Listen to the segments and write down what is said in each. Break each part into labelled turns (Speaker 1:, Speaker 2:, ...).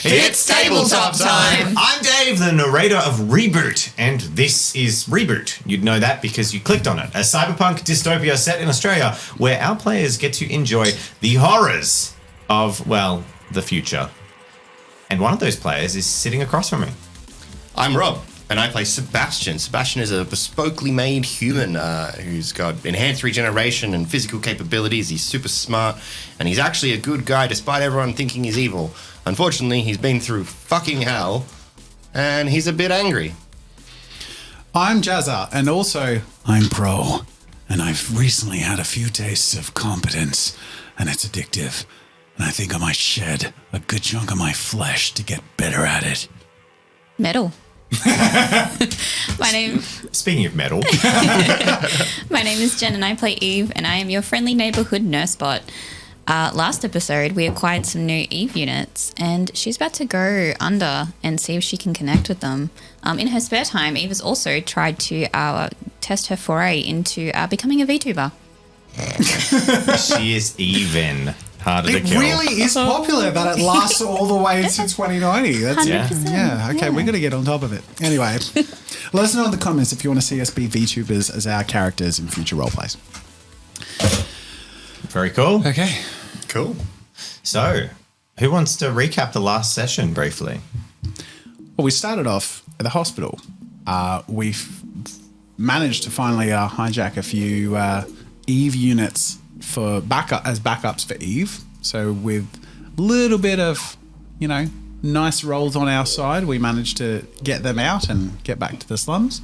Speaker 1: It's tabletop time!
Speaker 2: I'm Dave, the narrator of Reboot, and this is Reboot. You'd know that because you clicked on it. A cyberpunk dystopia set in Australia where our players get to enjoy the horrors of, well, the future. And one of those players is sitting across from me.
Speaker 1: I'm Rob, and I play Sebastian. Sebastian is a bespokely made human who's got enhanced regeneration and physical capabilities. He's super smart, and he's actually a good guy despite everyone thinking he's evil. Unfortunately, he's been through fucking hell, and he's a bit angry.
Speaker 3: I'm Jazza, and also I'm Pro, and I've recently had a few tastes of competence, and it's addictive, and I think I might shed a good chunk of my flesh to get better at it.
Speaker 4: Metal.
Speaker 2: Speaking of metal.
Speaker 4: My name is Jen and I play Eve, and I am your friendly neighborhood nurse bot. Last episode, we acquired some new Eve units, and she's about to go under and see if she can connect with them. In her spare time, Eve has also tried to test her foray into becoming a VTuber.
Speaker 2: She is even harder to kill.
Speaker 3: It really is popular, but it lasts all the way to 2090. That's
Speaker 4: 100%.
Speaker 3: Yeah, okay, we got to get on top of it. Anyway, let us know in the comments if you want to see us be VTubers as our characters in future roleplays.
Speaker 2: Very cool.
Speaker 3: Okay.
Speaker 1: Cool.
Speaker 2: So, who wants to recap the last session briefly?
Speaker 3: Well, we started off at the hospital. We've managed to finally hijack a few Eve units for backups for Eve. So with a little bit of, nice rolls on our side, we managed to get them out and get back to the slums.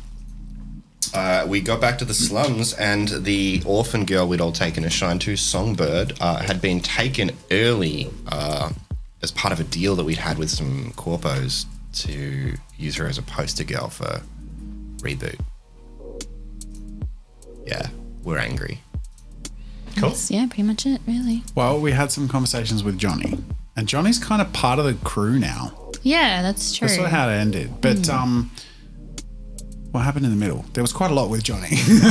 Speaker 1: We got back to the slums, and the orphan girl we'd all taken a shine to, Songbird, had been taken early as part of a deal that we'd had with some corpos to use her as a poster girl for Reboot. Yeah, we're angry.
Speaker 2: Cool.
Speaker 4: That's, pretty much it, really.
Speaker 3: Well, we had some conversations with Johnny, and Johnny's kind of part of the crew now.
Speaker 4: Yeah, that's true.
Speaker 3: That's sort of how it ended. But what happened in the middle? There was quite a lot with Johnny.
Speaker 1: You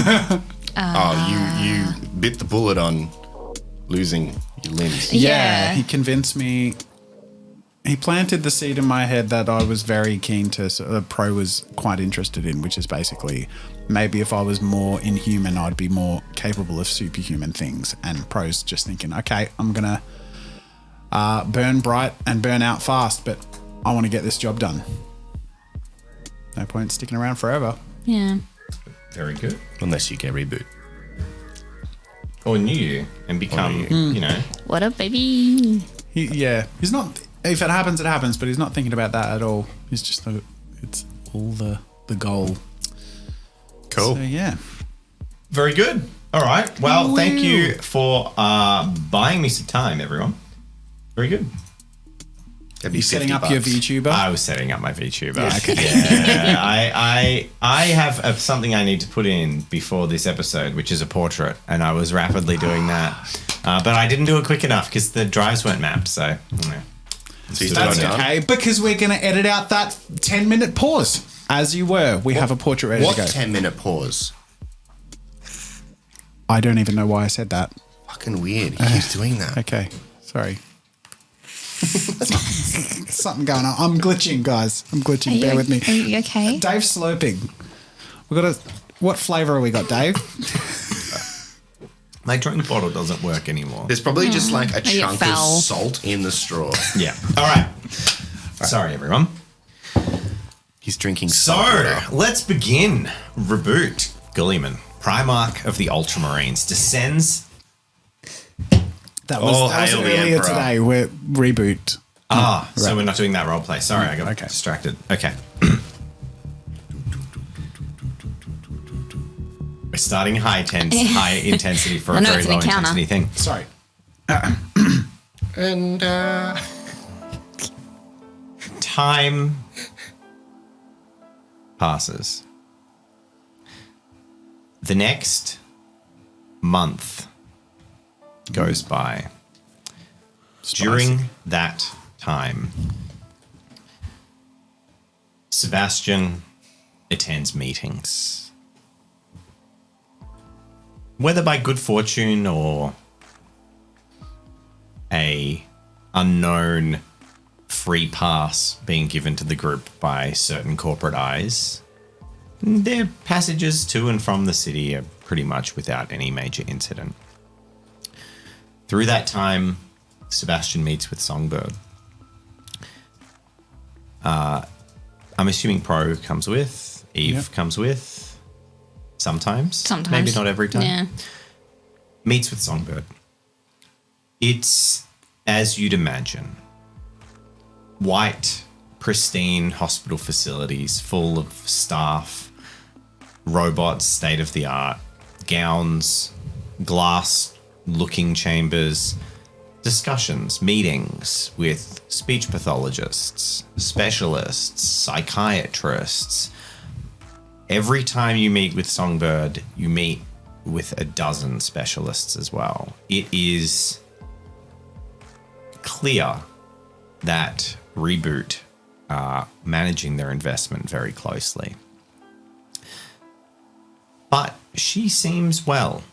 Speaker 1: bit the bullet on losing your limbs.
Speaker 4: Yeah.
Speaker 3: He convinced me. He planted the seed in my head that I was very keen to, Pro was quite interested in, which is basically maybe if I was more inhuman, I'd be more capable of superhuman things. And Pro's just thinking, okay, I'm going to burn bright and burn out fast, but I want to get this job done. No point sticking around forever.
Speaker 4: Yeah.
Speaker 2: Very good.
Speaker 1: Unless you get Reboot.
Speaker 2: Or new and become,
Speaker 4: What up, baby?
Speaker 3: He's not... If it happens, it happens, but he's not thinking about that at all. He's just... It's all the goal.
Speaker 1: Cool.
Speaker 3: So, yeah.
Speaker 2: Very good. All right. Well, thank you for buying me some time, everyone. Very good.
Speaker 1: That'd be
Speaker 3: You setting up
Speaker 1: $50.
Speaker 3: your VTuber?
Speaker 2: I was setting up my VTuber.
Speaker 3: Yeah, okay.
Speaker 2: Yeah, I have something I need to put in before this episode, which is a portrait, and I was rapidly doing that. But I didn't do it quick enough because the drives weren't mapped, so... Yeah.
Speaker 1: So you
Speaker 3: That's
Speaker 1: still
Speaker 3: okay, because we're going to edit out that 10-minute pause. As you were. We have a portrait ready to go.
Speaker 1: What 10-minute pause?
Speaker 3: I don't even know why I said that.
Speaker 1: Fucking weird. He keeps doing that.
Speaker 3: Okay. Sorry. Something going on. I'm glitching, guys. I'm glitching. Bear with me.
Speaker 4: Are you okay?
Speaker 3: Dave's slurping. What flavour have we got, Dave?
Speaker 2: My drink bottle doesn't work anymore.
Speaker 1: There's probably just like a chunk of
Speaker 4: foul.
Speaker 1: salt in the straw.
Speaker 2: Yeah. All right. Sorry, everyone.
Speaker 1: He's drinking
Speaker 2: So,
Speaker 1: salt water.
Speaker 2: let's begin. Reboot. Gulliman, Primarch of the Ultramarines, descends...
Speaker 3: That was
Speaker 1: hail the
Speaker 3: earlier
Speaker 1: Emperor.
Speaker 3: today. We're reboot.
Speaker 2: So we're not doing that role play. Sorry, I got distracted. Okay. We're starting high intensity for a
Speaker 4: know
Speaker 2: very
Speaker 4: it's an
Speaker 2: low
Speaker 4: encounter.
Speaker 2: intensity thing.
Speaker 3: Sorry.
Speaker 1: And
Speaker 2: Time passes. The next month goes by. During that time, Sebastian attends meetings. Whether by good fortune or a unknown free pass being given to the group by certain corporate eyes, their passages to and from the city are pretty much without any major incident. Through that time, Sebastian meets with Songbird. I'm assuming Pro comes with, Eve comes with, sometimes, maybe not every time.
Speaker 4: Yeah.
Speaker 2: Meets with Songbird. It's, as you'd imagine, white, pristine hospital facilities full of staff, robots, state of the art, gowns, glass looking chambers, discussions, meetings with speech pathologists, specialists, psychiatrists. Every time you meet with Songbird, you meet with a dozen specialists as well. It is clear that Reboot are managing their investment very closely. But she seems well.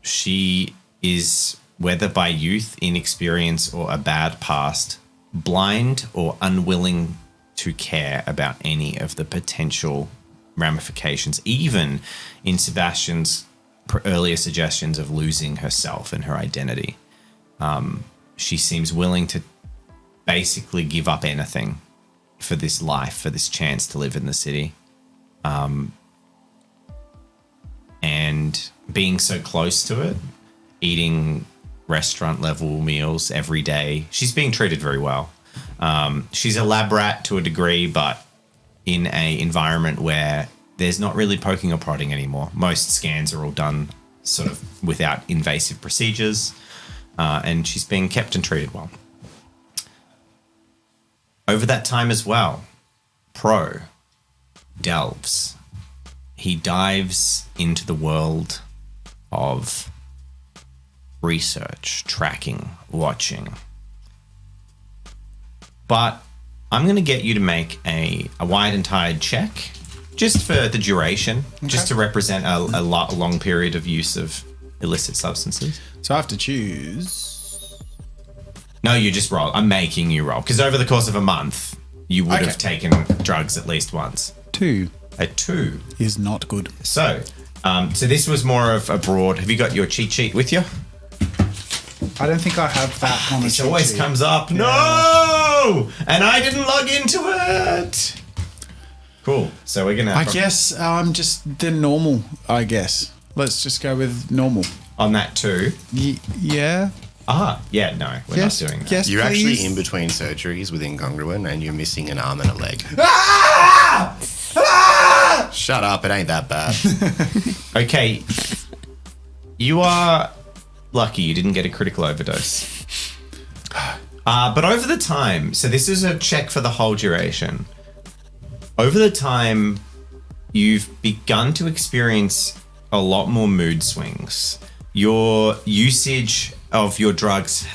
Speaker 2: She is, whether by youth, inexperience, or a bad past, blind or unwilling to care about any of the potential ramifications, even in Sebastian's earlier suggestions of losing herself and her identity. She seems willing to basically give up anything for this life, for this chance to live in the city. And being so close to it, eating restaurant level meals every day, she's being treated very well. She's a lab rat to a degree, but in a environment where there's not really poking or prodding anymore. Most scans are all done sort of without invasive procedures, and she's being kept and treated well. Over that time as well, Pro delves. He dives into the world of research, tracking, watching. But I'm going to get you to make a wide and tired check, just for the duration, just to represent a long period of use of illicit substances.
Speaker 3: So I have to choose.
Speaker 2: No, you just roll. I'm making you roll. Because over the course of a month, you would have taken drugs at least once.
Speaker 3: 2
Speaker 2: A 2
Speaker 3: is not good.
Speaker 2: So this was more of a broad. Have you got your cheat sheet with you?
Speaker 3: I don't think I have that on the
Speaker 2: It
Speaker 3: cheat
Speaker 2: always
Speaker 3: sheet.
Speaker 2: comes up. No! And I didn't log into it. Cool. So we're going to...
Speaker 3: I guess just the normal, I guess. Let's just go with normal.
Speaker 2: On that 2.
Speaker 3: Yeah.
Speaker 2: Yeah, no, we're not doing that.
Speaker 3: Yes,
Speaker 1: You're
Speaker 3: please.
Speaker 1: actually in between surgeries with Incongruent and you're missing an arm and a leg. Shut up, it ain't that bad.
Speaker 2: Okay. You are lucky you didn't get a critical overdose. But over the time, so this is a check for the whole duration. Over the time, you've begun to experience a lot more mood swings. Your usage of your drugs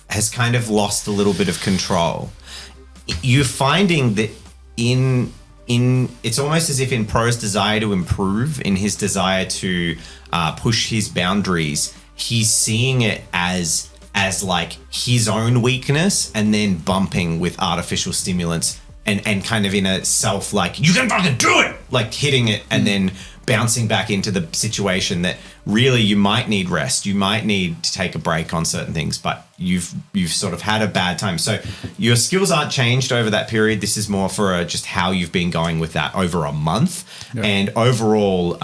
Speaker 2: has kind of lost a little bit of control. You're finding that in it's almost as if in Pro's desire to improve, in his desire to push his boundaries, he's seeing it as like his own weakness and then bumping with artificial stimulants and kind of in a self like, you can fucking do it, like hitting it and then bouncing back into the situation that really you might need rest, you might need to take a break on certain things, but you've sort of had a bad time. So your skills aren't changed over that period. This is more for just how you've been going with that over a month. Yeah. And overall,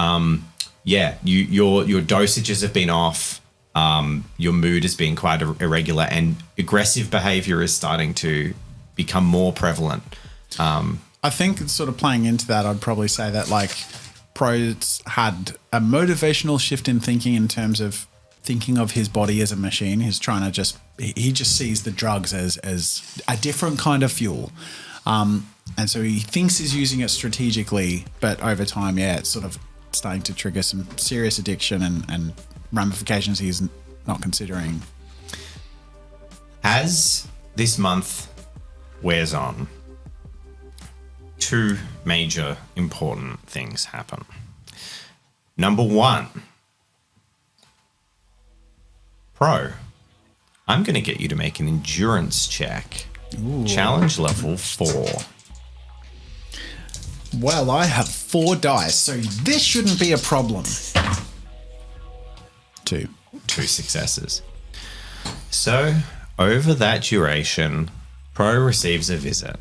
Speaker 2: your dosages have been off. Your mood has been quite irregular, and aggressive behavior is starting to become more prevalent.
Speaker 3: I think sort of playing into that, I'd probably say that like Pro's had a motivational shift in thinking in terms of thinking of his body as a machine. He's trying to he just sees the drugs as a different kind of fuel. And so he thinks he's using it strategically, but over time, it's sort of starting to trigger some serious addiction and ramifications he's not considering.
Speaker 2: As this month wears on, 2 major important things happen. Number 1, Pro, I'm going to get you to make an endurance check Challenge level 4.
Speaker 3: Well, I have 4 dice, so this shouldn't be a problem. 2.
Speaker 2: 2 successes. So, over that duration, Pro receives a visit.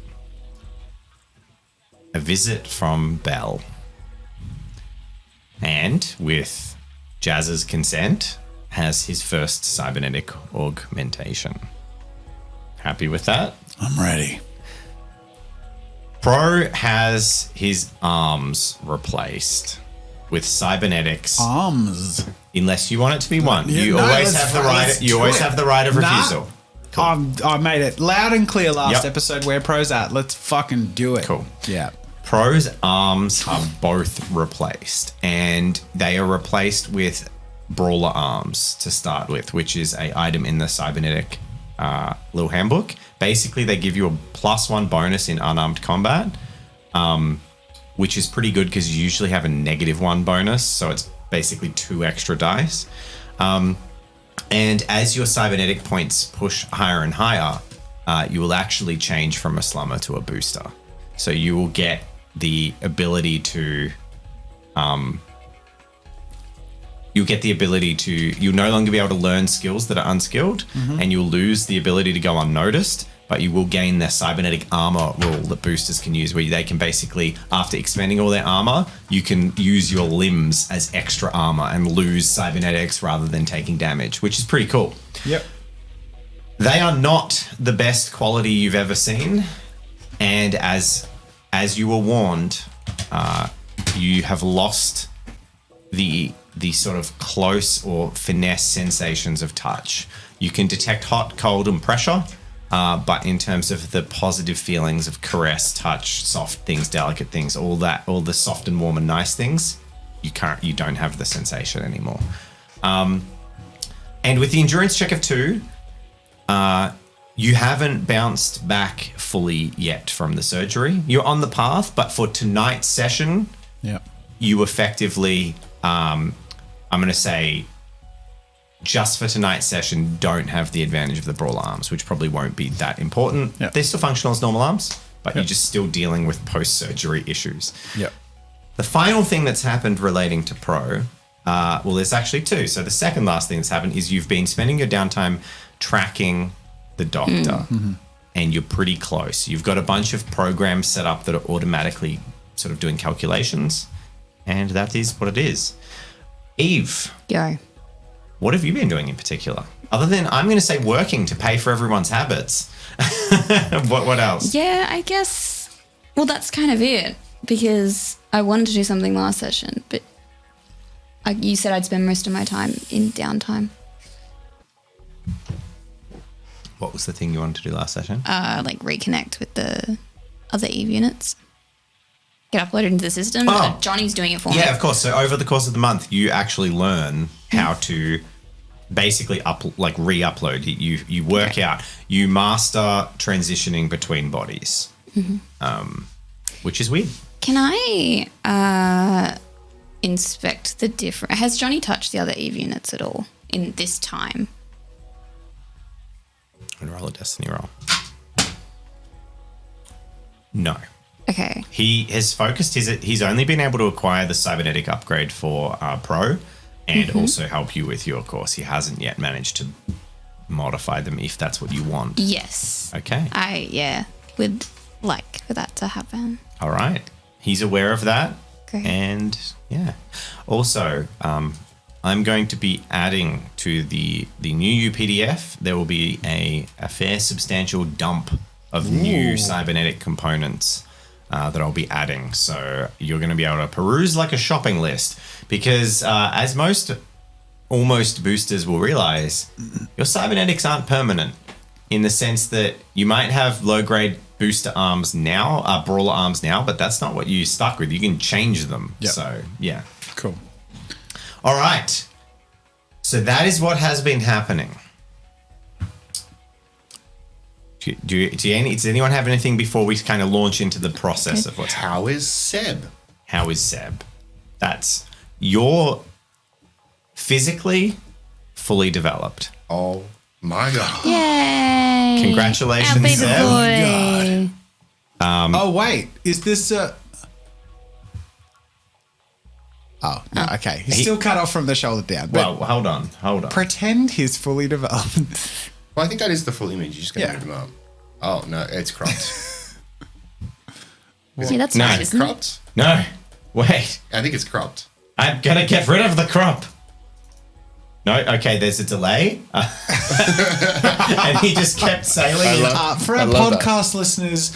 Speaker 2: A visit from Belle. And, with Jazz's consent, has his first cybernetic augmentation. Happy with that?
Speaker 3: I'm ready.
Speaker 2: Pro has his arms replaced with cybernetics.
Speaker 3: Arms.
Speaker 2: Unless you want it to be one.
Speaker 3: Yeah,
Speaker 2: You
Speaker 3: no,
Speaker 2: always
Speaker 3: let's-
Speaker 2: have the
Speaker 3: let's
Speaker 2: right. You
Speaker 3: do
Speaker 2: always
Speaker 3: it.
Speaker 2: have the right of
Speaker 3: Nah.
Speaker 2: refusal.
Speaker 3: I made it loud and clear last
Speaker 2: Yep.
Speaker 3: episode where Pro's at. Let's fucking do it.
Speaker 2: Cool.
Speaker 3: Yeah.
Speaker 2: Pro's arms are both replaced, and they are replaced with brawler arms to start with, which is a item in the cybernetic little handbook. Basically, they give you a +1 bonus in unarmed combat, which is pretty good because you usually have a -1 bonus, so it's basically 2 extra dice. And as your cybernetic points push higher and higher, you will actually change from a slummer to a booster. So you will get the ability to you'll no longer be able to learn skills that are unskilled, and you'll lose the ability to go unnoticed, but you will gain their cybernetic armor rule that boosters can use, where they can basically, after expending all their armor, you can use your limbs as extra armor and lose cybernetics rather than taking damage, which is pretty cool.
Speaker 3: Yep.
Speaker 2: They are not the best quality you've ever seen, and as you were warned, you have lost the sort of close or finesse sensations of touch. You can detect hot, cold, and pressure, but in terms of the positive feelings of caress, touch, soft things, delicate things, all the soft and warm and nice things, you don't have the sensation anymore. And with the endurance check of 2, you haven't bounced back fully yet from the surgery. You're on the path, but for tonight's session,
Speaker 3: Yep.
Speaker 2: you effectively, I'm going to say, just for tonight's session, don't have the advantage of the brawler arms, which probably won't be that important.
Speaker 3: Yep.
Speaker 2: They're still functional as normal arms, but
Speaker 3: Yep.
Speaker 2: you're just still dealing with post-surgery issues.
Speaker 3: Yep.
Speaker 2: The final thing that's happened relating to Pro, well, there's actually 2. So the second last thing that's happened is you've been spending your downtime tracking the doctor, and you're pretty close. You've got a bunch of programs set up that are automatically sort of doing calculations, and that is what it is. Eve,
Speaker 4: Yo.
Speaker 2: what have you been doing in particular? Other than, I'm going to say, working to pay for everyone's habits. What else?
Speaker 4: Yeah, I guess. Well, that's kind of it, because I wanted to do something last session, but you said I'd spend most of my time in downtime.
Speaker 2: What was the thing you wanted to do last session?
Speaker 4: Like reconnect with the other Eve units. Get uploaded into the system.
Speaker 2: Oh.
Speaker 4: Johnny's doing it for me.
Speaker 2: Yeah, of course. So over the course of the month, you actually learn how to basically re-upload. You work out. You master transitioning between bodies, which is weird.
Speaker 4: Can I inspect the different? Has Johnny touched the other Eve units at all in this time?
Speaker 2: I'm gonna roll a destiny roll. No.
Speaker 4: Okay.
Speaker 2: He has focused he's only been able to acquire the cybernetic upgrade for Pro and also help you with your course. He hasn't yet managed to modify them if that's what you want.
Speaker 4: Yes.
Speaker 2: Okay.
Speaker 4: I would like for that to happen.
Speaker 2: All right. He's aware of that.
Speaker 4: Great.
Speaker 2: And yeah. Also, I'm going to be adding to the new UPDF. There will be a fair substantial dump of new cybernetic components that I'll be adding. So you're going to be able to peruse like a shopping list because as almost boosters will realize, your cybernetics aren't permanent in the sense that you might have low-grade booster arms now, brawler arms now, but that's not what you're stuck with. You can change them.
Speaker 3: Yep.
Speaker 2: So, yeah.
Speaker 3: Cool.
Speaker 2: All right. So that is what has been happening. Does anyone have anything before we kind of launch into the process of what's happening?
Speaker 1: How is Seb?
Speaker 2: How is Seb? You're physically fully developed.
Speaker 1: Oh My God.
Speaker 4: Yay!
Speaker 2: Congratulations,
Speaker 4: Our baby
Speaker 2: Seb.
Speaker 4: boy.
Speaker 3: Oh wait, is this Oh, no, okay. He's still cut off from the shoulder down. But
Speaker 2: Well, hold on.
Speaker 3: pretend he's fully developed.
Speaker 1: Well, I think that is the full image. You're just going to
Speaker 3: Yeah.
Speaker 1: move them up. Oh, no, it's cropped.
Speaker 4: Yeah, that's
Speaker 2: No.
Speaker 4: right,
Speaker 1: Is it
Speaker 4: isn't it?
Speaker 1: cropped?
Speaker 2: No, wait.
Speaker 1: I think it's cropped.
Speaker 2: I'm gonna get rid of the crop. No, okay, there's a delay. And he just kept sailing.
Speaker 3: For
Speaker 1: I
Speaker 3: our
Speaker 1: love that.
Speaker 3: podcast listeners,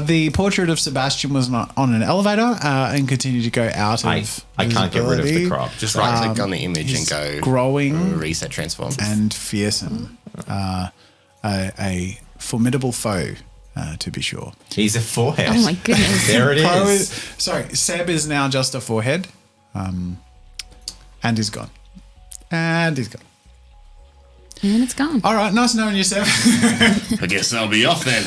Speaker 3: the portrait of Sebastian was not on an elevator and continued to go out
Speaker 2: I
Speaker 3: of
Speaker 2: can't get rid of the
Speaker 3: visibility.
Speaker 2: crop.
Speaker 1: Just right click on the image and
Speaker 3: he's
Speaker 1: go
Speaker 3: growing
Speaker 1: reset transform.
Speaker 3: and fearsome. A formidable foe, to be sure.
Speaker 2: He's a forehead.
Speaker 4: Oh my goodness.
Speaker 2: There it is.
Speaker 3: Sorry, Seb is now just a forehead. And he's gone. And he's gone.
Speaker 4: And it's gone.
Speaker 3: All right, nice knowing you, Seb.
Speaker 1: I guess I'll be off then.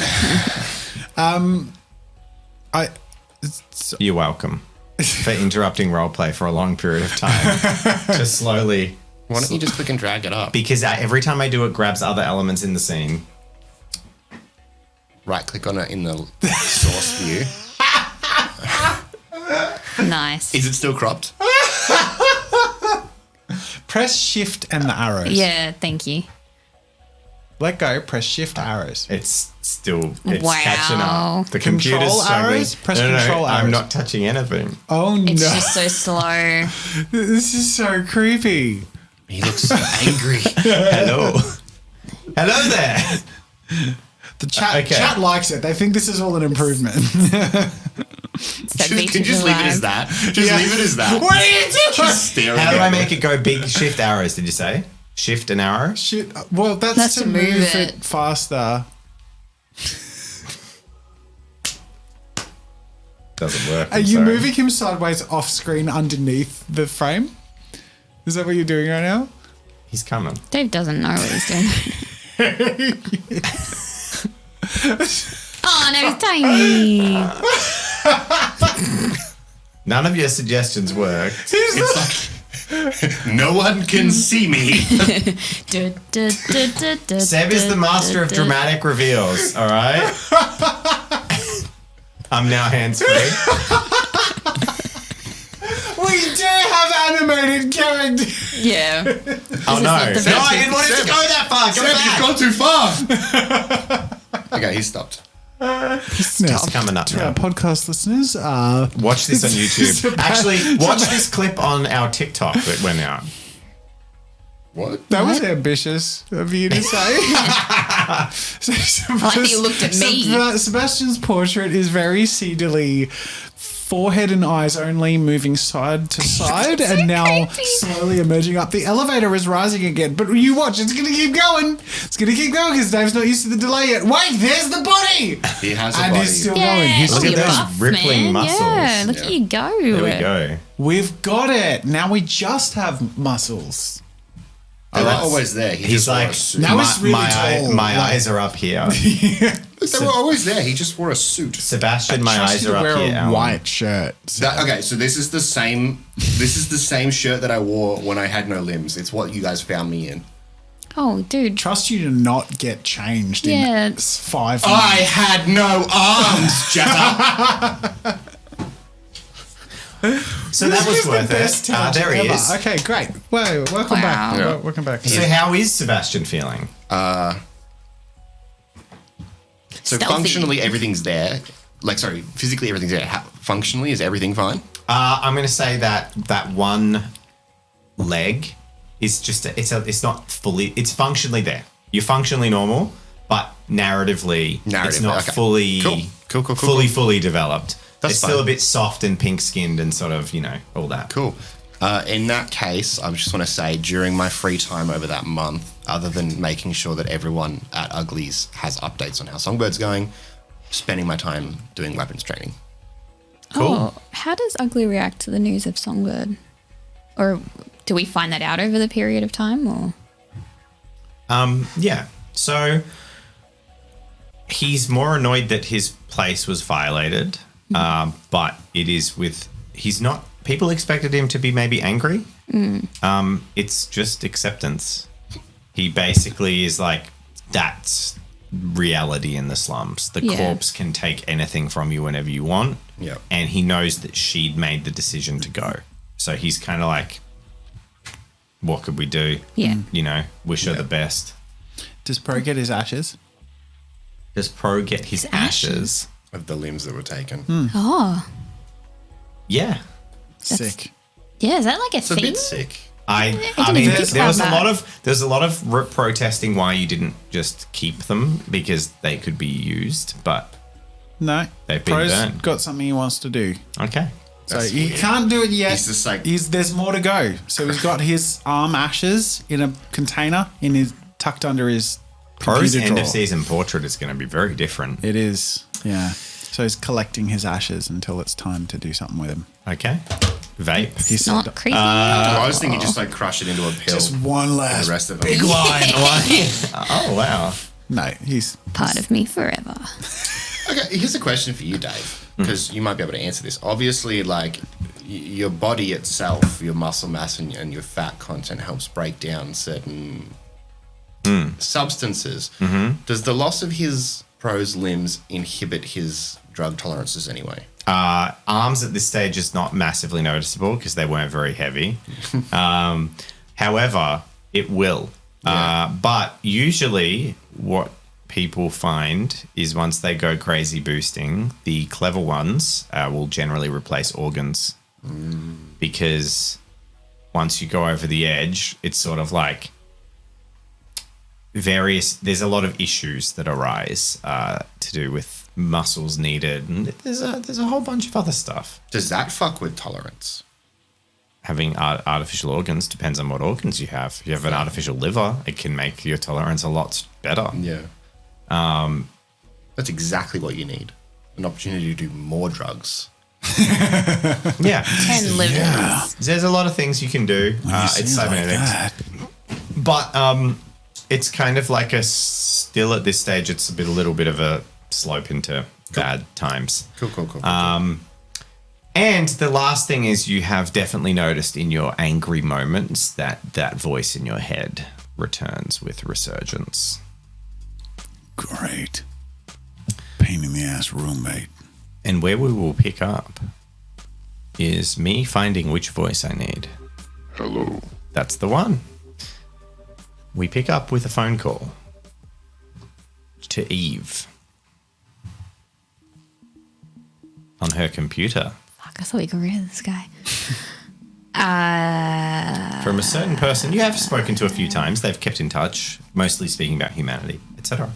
Speaker 2: You're welcome for interrupting roleplay for a long period of time. Just slowly.
Speaker 1: Why don't you just click and drag it up?
Speaker 2: Because every time I do it, grabs other elements in the scene.
Speaker 1: Right click on it in the source view.
Speaker 4: Nice.
Speaker 1: Is it still cropped?
Speaker 3: Press shift and the arrows.
Speaker 4: Yeah, thank you.
Speaker 3: Let go, press shift arrows.
Speaker 2: It's still
Speaker 4: Wow.
Speaker 2: catching up. The
Speaker 3: Control
Speaker 2: computer's struggling.
Speaker 3: arrows? Press control
Speaker 2: I'm
Speaker 3: arrows.
Speaker 2: not touching anything.
Speaker 3: Oh
Speaker 4: It's
Speaker 3: no.
Speaker 4: just so slow.
Speaker 3: This is so creepy.
Speaker 1: He looks so angry.
Speaker 2: Hello. Hello there.
Speaker 3: The chat
Speaker 2: Okay.
Speaker 3: chat likes it. They think this is all an improvement.
Speaker 4: That
Speaker 1: Can
Speaker 4: beach
Speaker 1: you
Speaker 4: is
Speaker 1: just leave it as
Speaker 4: alive.
Speaker 1: that? Just leave it as that.
Speaker 3: What are you doing?
Speaker 1: Just staring
Speaker 2: How do
Speaker 1: at
Speaker 2: I
Speaker 1: it.
Speaker 2: make it go big shift arrows, did you say? Shift and arrow?
Speaker 3: Shit. Well, that's
Speaker 4: That's
Speaker 3: to
Speaker 4: to
Speaker 3: move
Speaker 4: move
Speaker 3: it
Speaker 4: it.
Speaker 3: faster.
Speaker 2: Doesn't work.
Speaker 3: Are
Speaker 2: I'm
Speaker 3: you
Speaker 2: sorry.
Speaker 3: moving him sideways off screen underneath the frame? Is that what you're doing right now?
Speaker 2: He's coming.
Speaker 4: Dave doesn't know what he's doing. Oh, no, it's tiny.
Speaker 2: None of your suggestions worked.
Speaker 1: It's like no one can see me.
Speaker 2: Seb is the master of dramatic reveals, all right? I'm now hands-free.
Speaker 3: We do have animated characters.
Speaker 4: Yeah.
Speaker 2: Oh, no.
Speaker 4: not the
Speaker 2: No, I didn't want it to go that far. Go
Speaker 1: Seb, you've
Speaker 2: back.
Speaker 1: gone too far. Okay, he's stopped.
Speaker 2: It's coming up
Speaker 3: To our
Speaker 2: now.
Speaker 3: podcast listeners,
Speaker 2: Watch this on YouTube. Actually, watch this clip on our TikTok that went out.
Speaker 1: What?
Speaker 3: that was ambitious of you to say.
Speaker 4: I like that you looked at me.
Speaker 3: Sebastian's portrait is very seedily forehead and eyes only moving side to side and now slowly emerging up. The elevator is rising again, but you watch, it's going to keep going. It's going to keep going because Dave's not used to the delay yet. Wait, there's the body.
Speaker 1: He has a
Speaker 3: And
Speaker 1: body.
Speaker 3: he's still
Speaker 4: Yeah,
Speaker 3: going. He's
Speaker 2: Look
Speaker 3: still
Speaker 2: at
Speaker 4: you're
Speaker 2: those
Speaker 3: going.
Speaker 4: buff,
Speaker 2: rippling
Speaker 4: man.
Speaker 2: muscles.
Speaker 4: Yeah, look at you go.
Speaker 2: There we go.
Speaker 3: We've got it. Now we just have muscles.
Speaker 1: They were
Speaker 2: that's-
Speaker 1: always there. He
Speaker 2: He's
Speaker 1: just wore
Speaker 2: like,
Speaker 1: a suit.
Speaker 3: Now it's really tall,
Speaker 2: my
Speaker 3: like-
Speaker 2: eyes are up here.
Speaker 1: They were always there. He just wore a suit.
Speaker 2: Sebastian, my
Speaker 3: Trust
Speaker 2: eyes
Speaker 3: you to
Speaker 2: are
Speaker 3: wear
Speaker 2: up here.
Speaker 3: a
Speaker 2: Alan.
Speaker 3: white shirt.
Speaker 1: Okay, so this is the same. This is the same shirt that I wore when I had no limbs. It's what you guys found me in.
Speaker 4: Oh, dude.
Speaker 3: Trust you to not get changed
Speaker 4: Yeah.
Speaker 3: in 5
Speaker 1: I had no arms, Jetta.
Speaker 2: So that was worth
Speaker 3: best
Speaker 2: it.
Speaker 3: tangent
Speaker 2: There he
Speaker 3: ever.
Speaker 2: is.
Speaker 3: Okay, great. Well, welcome back.
Speaker 4: Wow.
Speaker 1: Yeah.
Speaker 3: Welcome back.
Speaker 2: So how is Sebastian feeling?
Speaker 1: So
Speaker 4: Stealthy.
Speaker 1: functionally, everything's there. Like, sorry, physically everything's there. Functionally, is everything fine?
Speaker 2: I'm going to say that one leg is just it's not fully. It's functionally there. You're functionally normal, but narratively, it's
Speaker 1: Narratively,
Speaker 2: not
Speaker 1: okay.
Speaker 2: fully
Speaker 1: Cool,
Speaker 2: fully developed.
Speaker 1: That's
Speaker 2: it's still
Speaker 1: fine.
Speaker 2: a bit soft and pink skinned and sort of all that.
Speaker 1: Cool. In that case, I just want to say during my free time over that month, other than making sure that everyone at Uglies has updates on how Songbird's going, spending my time doing weapons training.
Speaker 2: Cool.
Speaker 4: Oh, how does Ugly react to the news of Songbird? Or do we find that out over the period of time? Or
Speaker 2: Yeah. So he's more annoyed that his place was violated, but it is with he's not. People expected him to be maybe angry. It's just acceptance. He basically is like, that's reality in the slums. The corpse can take anything from you whenever you want.
Speaker 1: Yep.
Speaker 2: And he knows that she'd made the decision to go. So he's kind of like, what could we do?
Speaker 4: Yeah.
Speaker 2: You know, wish her the best.
Speaker 3: Does Pro get his ashes?
Speaker 2: Does Pro get his ashes?
Speaker 1: Of the limbs that were taken.
Speaker 4: Oh.
Speaker 2: Yeah.
Speaker 3: Sick.
Speaker 4: Yeah, is that like a
Speaker 1: It's a
Speaker 4: thing?
Speaker 1: bit sick.
Speaker 2: I
Speaker 4: didn't
Speaker 2: mean,
Speaker 4: even think
Speaker 2: there was
Speaker 4: about
Speaker 2: a lot of protesting why you didn't just keep them because they could be used, but
Speaker 3: No.
Speaker 2: They've been
Speaker 3: Pro's
Speaker 2: burnt.
Speaker 3: got something he wants to do.
Speaker 2: okay.
Speaker 3: So
Speaker 1: That's
Speaker 3: he
Speaker 1: weird.
Speaker 3: can't do it yet.
Speaker 1: He's just like-
Speaker 3: there's more to go. So he's got his arm ashes in a container tucked under his
Speaker 2: Pro's
Speaker 3: computer
Speaker 2: end
Speaker 3: drawer.
Speaker 2: of season portrait is going to be very different.
Speaker 3: It is, yeah. So he's collecting his ashes until it's time to do something with him.
Speaker 2: Okay. Vape.
Speaker 3: He's
Speaker 4: Not creepy.
Speaker 1: I was thinking just like crush it into a pill.
Speaker 3: just one last
Speaker 1: the rest of them.
Speaker 3: big line.
Speaker 2: Oh, wow.
Speaker 3: No, he's
Speaker 4: Part of me forever.
Speaker 1: Okay, here's a question for you, Dave, because you might be able to answer this. Obviously, like your body itself, your muscle mass and your fat content helps break down certain substances. Does the loss of his Pro's limbs inhibit his drug tolerances anyway?
Speaker 2: Arms at this stage is not massively noticeable because they weren't very heavy. However, it will.
Speaker 1: Yeah.
Speaker 2: But usually what people find is once they go crazy boosting, the clever ones will generally replace organs because once you go over the edge, it's sort of like there's a lot of issues that arise to do with muscles needed, and there's a whole bunch of other stuff.
Speaker 1: Does that fuck with tolerance?
Speaker 2: Having artificial organs depends on what organs you have. If you have an artificial liver, it can make your tolerance a lot better.
Speaker 1: Yeah. That's exactly what you need. An opportunity to do more drugs.
Speaker 2: Yeah.
Speaker 4: 10 livers.
Speaker 2: There's a lot of things you can do. It's cybernetics. But it's kind of like still at this stage, it's a little bit of a slope into bad times.
Speaker 1: Cool.
Speaker 2: And the last thing is you have definitely noticed in your angry moments that voice in your head returns with resurgence.
Speaker 3: great. Pain in the ass roommate.
Speaker 2: And where we will pick up is me finding which voice I need.
Speaker 5: Hello.
Speaker 2: That's the one. We pick up with a phone call to Eve on her computer
Speaker 4: Fuck, I thought we got rid of this guy.
Speaker 2: from a certain person you have spoken to a few times. They've kept in touch, mostly speaking about humanity, etc.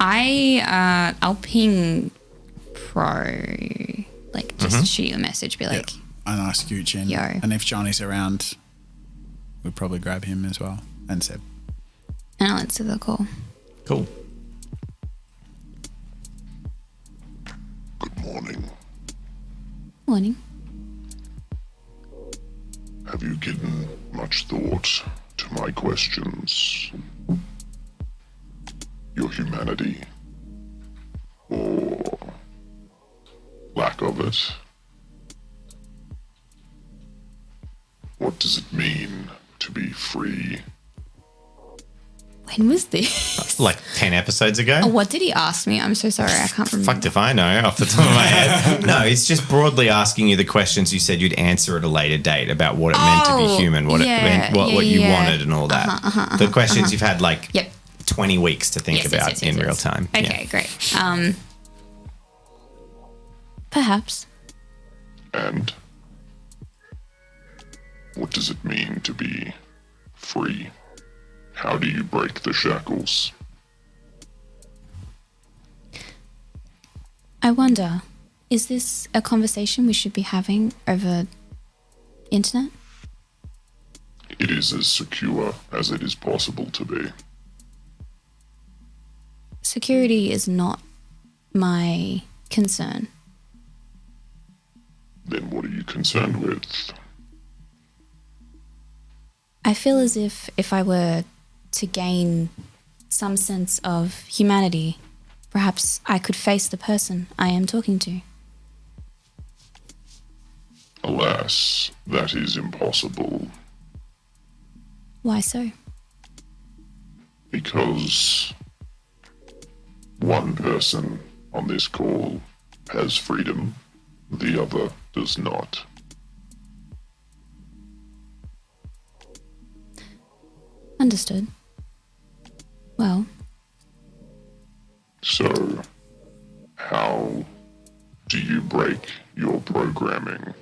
Speaker 4: I'll ping Pro, like just shoot you a message, be like,
Speaker 3: And ask you, Jen.
Speaker 4: Yo.
Speaker 3: And if Johnny's around, we'd probably grab him as well. And Seb.
Speaker 4: and I'll answer the call.
Speaker 2: Cool.
Speaker 5: Good morning.
Speaker 4: Morning.
Speaker 5: Have you given much thought to my questions? Your humanity? Or lack of it? What does it mean to be free?
Speaker 4: When was this?
Speaker 2: Like 10 episodes ago?
Speaker 4: What did he ask me? I'm so sorry, I can't remember.
Speaker 2: Fucked if I know off the top of my head. No, it's just broadly asking you the questions you said you'd answer at a later date about what it meant to be human, what it meant, what you wanted and all that. The questions you've had like
Speaker 4: Yep.
Speaker 2: 20 weeks to think about in real time.
Speaker 4: Okay, great. Perhaps.
Speaker 5: And what does it mean to be free? How do you break the shackles?
Speaker 4: I wonder, is this a conversation we should be having over internet?
Speaker 5: It is as secure as it is possible to be.
Speaker 4: Security is not my concern.
Speaker 5: Then what are you concerned with?
Speaker 4: I feel as if I were to gain some sense of humanity, perhaps I could face the person I am talking to.
Speaker 5: Alas, that is impossible.
Speaker 4: Why so?
Speaker 5: Because one person on this call has freedom, the other does not.
Speaker 4: Understood. Well.
Speaker 5: So, how do you break your programming?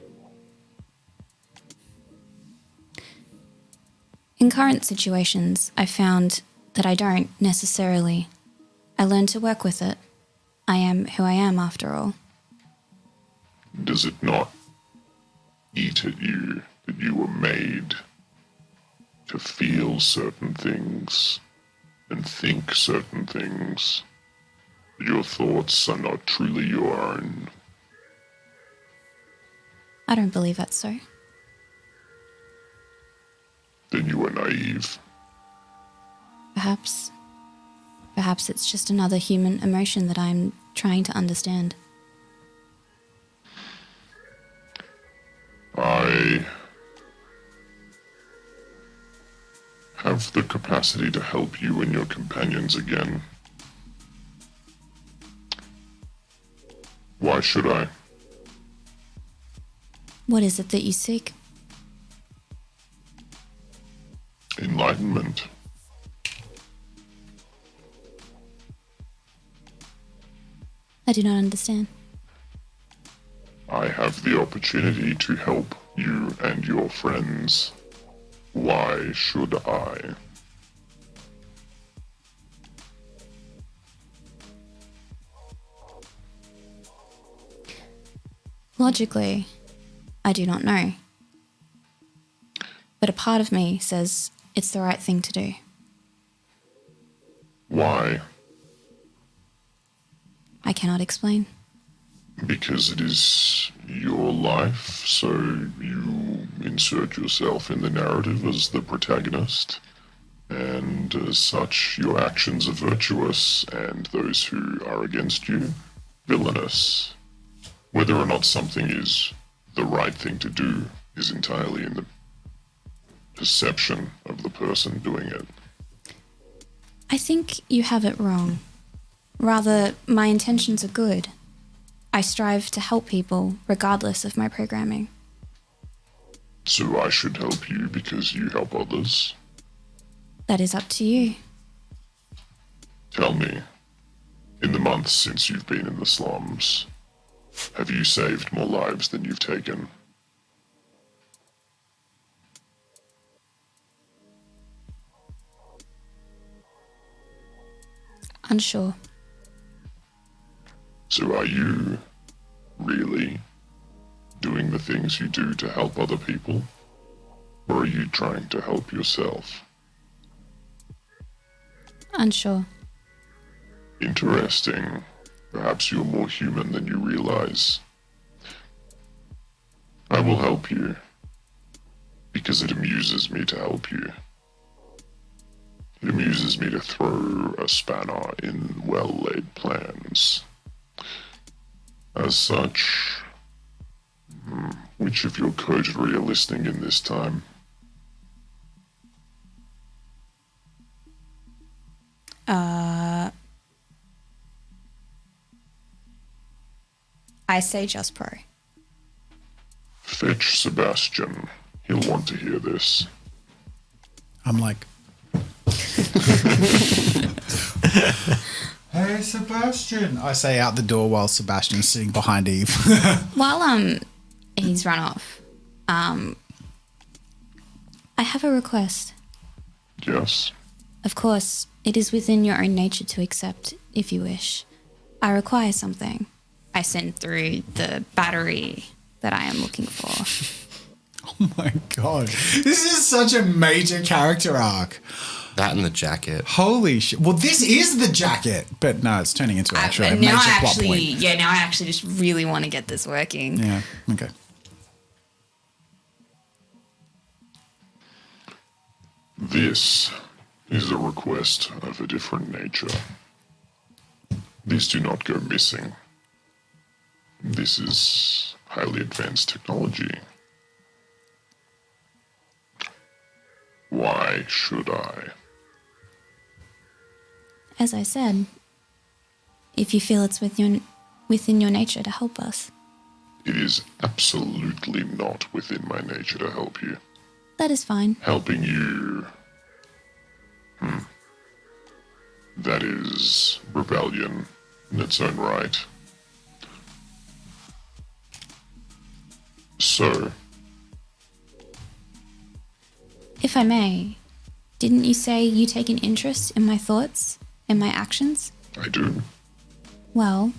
Speaker 4: In current situations, I found that I don't necessarily. I learn to work with it. I am who I am, after all.
Speaker 5: Does it not eat at you that you were made to feel certain things and think certain things? Your thoughts are not truly your own.
Speaker 4: I don't believe that's so.
Speaker 5: Then you are naive.
Speaker 4: Perhaps. Perhaps it's just another human emotion that I'm trying to understand.
Speaker 5: I have the capacity to help you and your companions again. Why should I?
Speaker 4: What is it that you seek?
Speaker 5: Enlightenment.
Speaker 4: I do not understand.
Speaker 5: I have the opportunity to help you and your friends. Why should I?
Speaker 4: Logically, I do not know. But a part of me says it's the right thing to do.
Speaker 5: Why?
Speaker 4: I cannot explain.
Speaker 5: Because it is your life, so you insert yourself in the narrative as the protagonist, and as such, your actions are virtuous, and those who are against you, villainous. Whether or not something is the right thing to do is entirely in the perception of the person doing it.
Speaker 4: I think you have it wrong. Rather, my intentions are good. I strive to help people regardless of my programming.
Speaker 5: So I should help you because you help others?
Speaker 4: That is up to you.
Speaker 5: Tell me, in the months since you've been in the slums, have you saved more lives than you've taken?
Speaker 4: Unsure.
Speaker 5: So are you really doing the things you do to help other people? Or are you trying to help yourself?
Speaker 4: Unsure.
Speaker 5: Interesting. Perhaps you're more human than you realize. I will help you because it amuses me to help you. It amuses me to throw a spanner in well-laid plans. As such, which of your coterie are listening in this time?
Speaker 4: I say just pro.
Speaker 5: Fetch Sebastian. He'll want to hear this.
Speaker 3: I'm like, hey, Sebastian. I say out the door while Sebastian's sitting behind Eve.
Speaker 4: While he's run off, I have a request.
Speaker 5: Yes?
Speaker 4: Of course, it is within your own nature to accept if you wish. I require something. I send through the battery that I am looking for.
Speaker 3: Oh my god. This is such a major character arc.
Speaker 1: That and the jacket.
Speaker 3: Holy shit. Well, this is the jacket. But no, it's turning into actually a major plot point.
Speaker 4: Now I actually just really want to get this working.
Speaker 3: Yeah, okay.
Speaker 5: This is a request of a different nature. These do not go missing. This is highly advanced technology. Why should I?
Speaker 4: As I said, if you feel it's within your nature to help us.
Speaker 5: It is absolutely not within my nature to help you.
Speaker 4: That is fine.
Speaker 5: Helping you... That is rebellion in its own right. So,
Speaker 4: If I may, didn't you say you take an interest in my thoughts and my actions?
Speaker 5: I do.
Speaker 4: Well,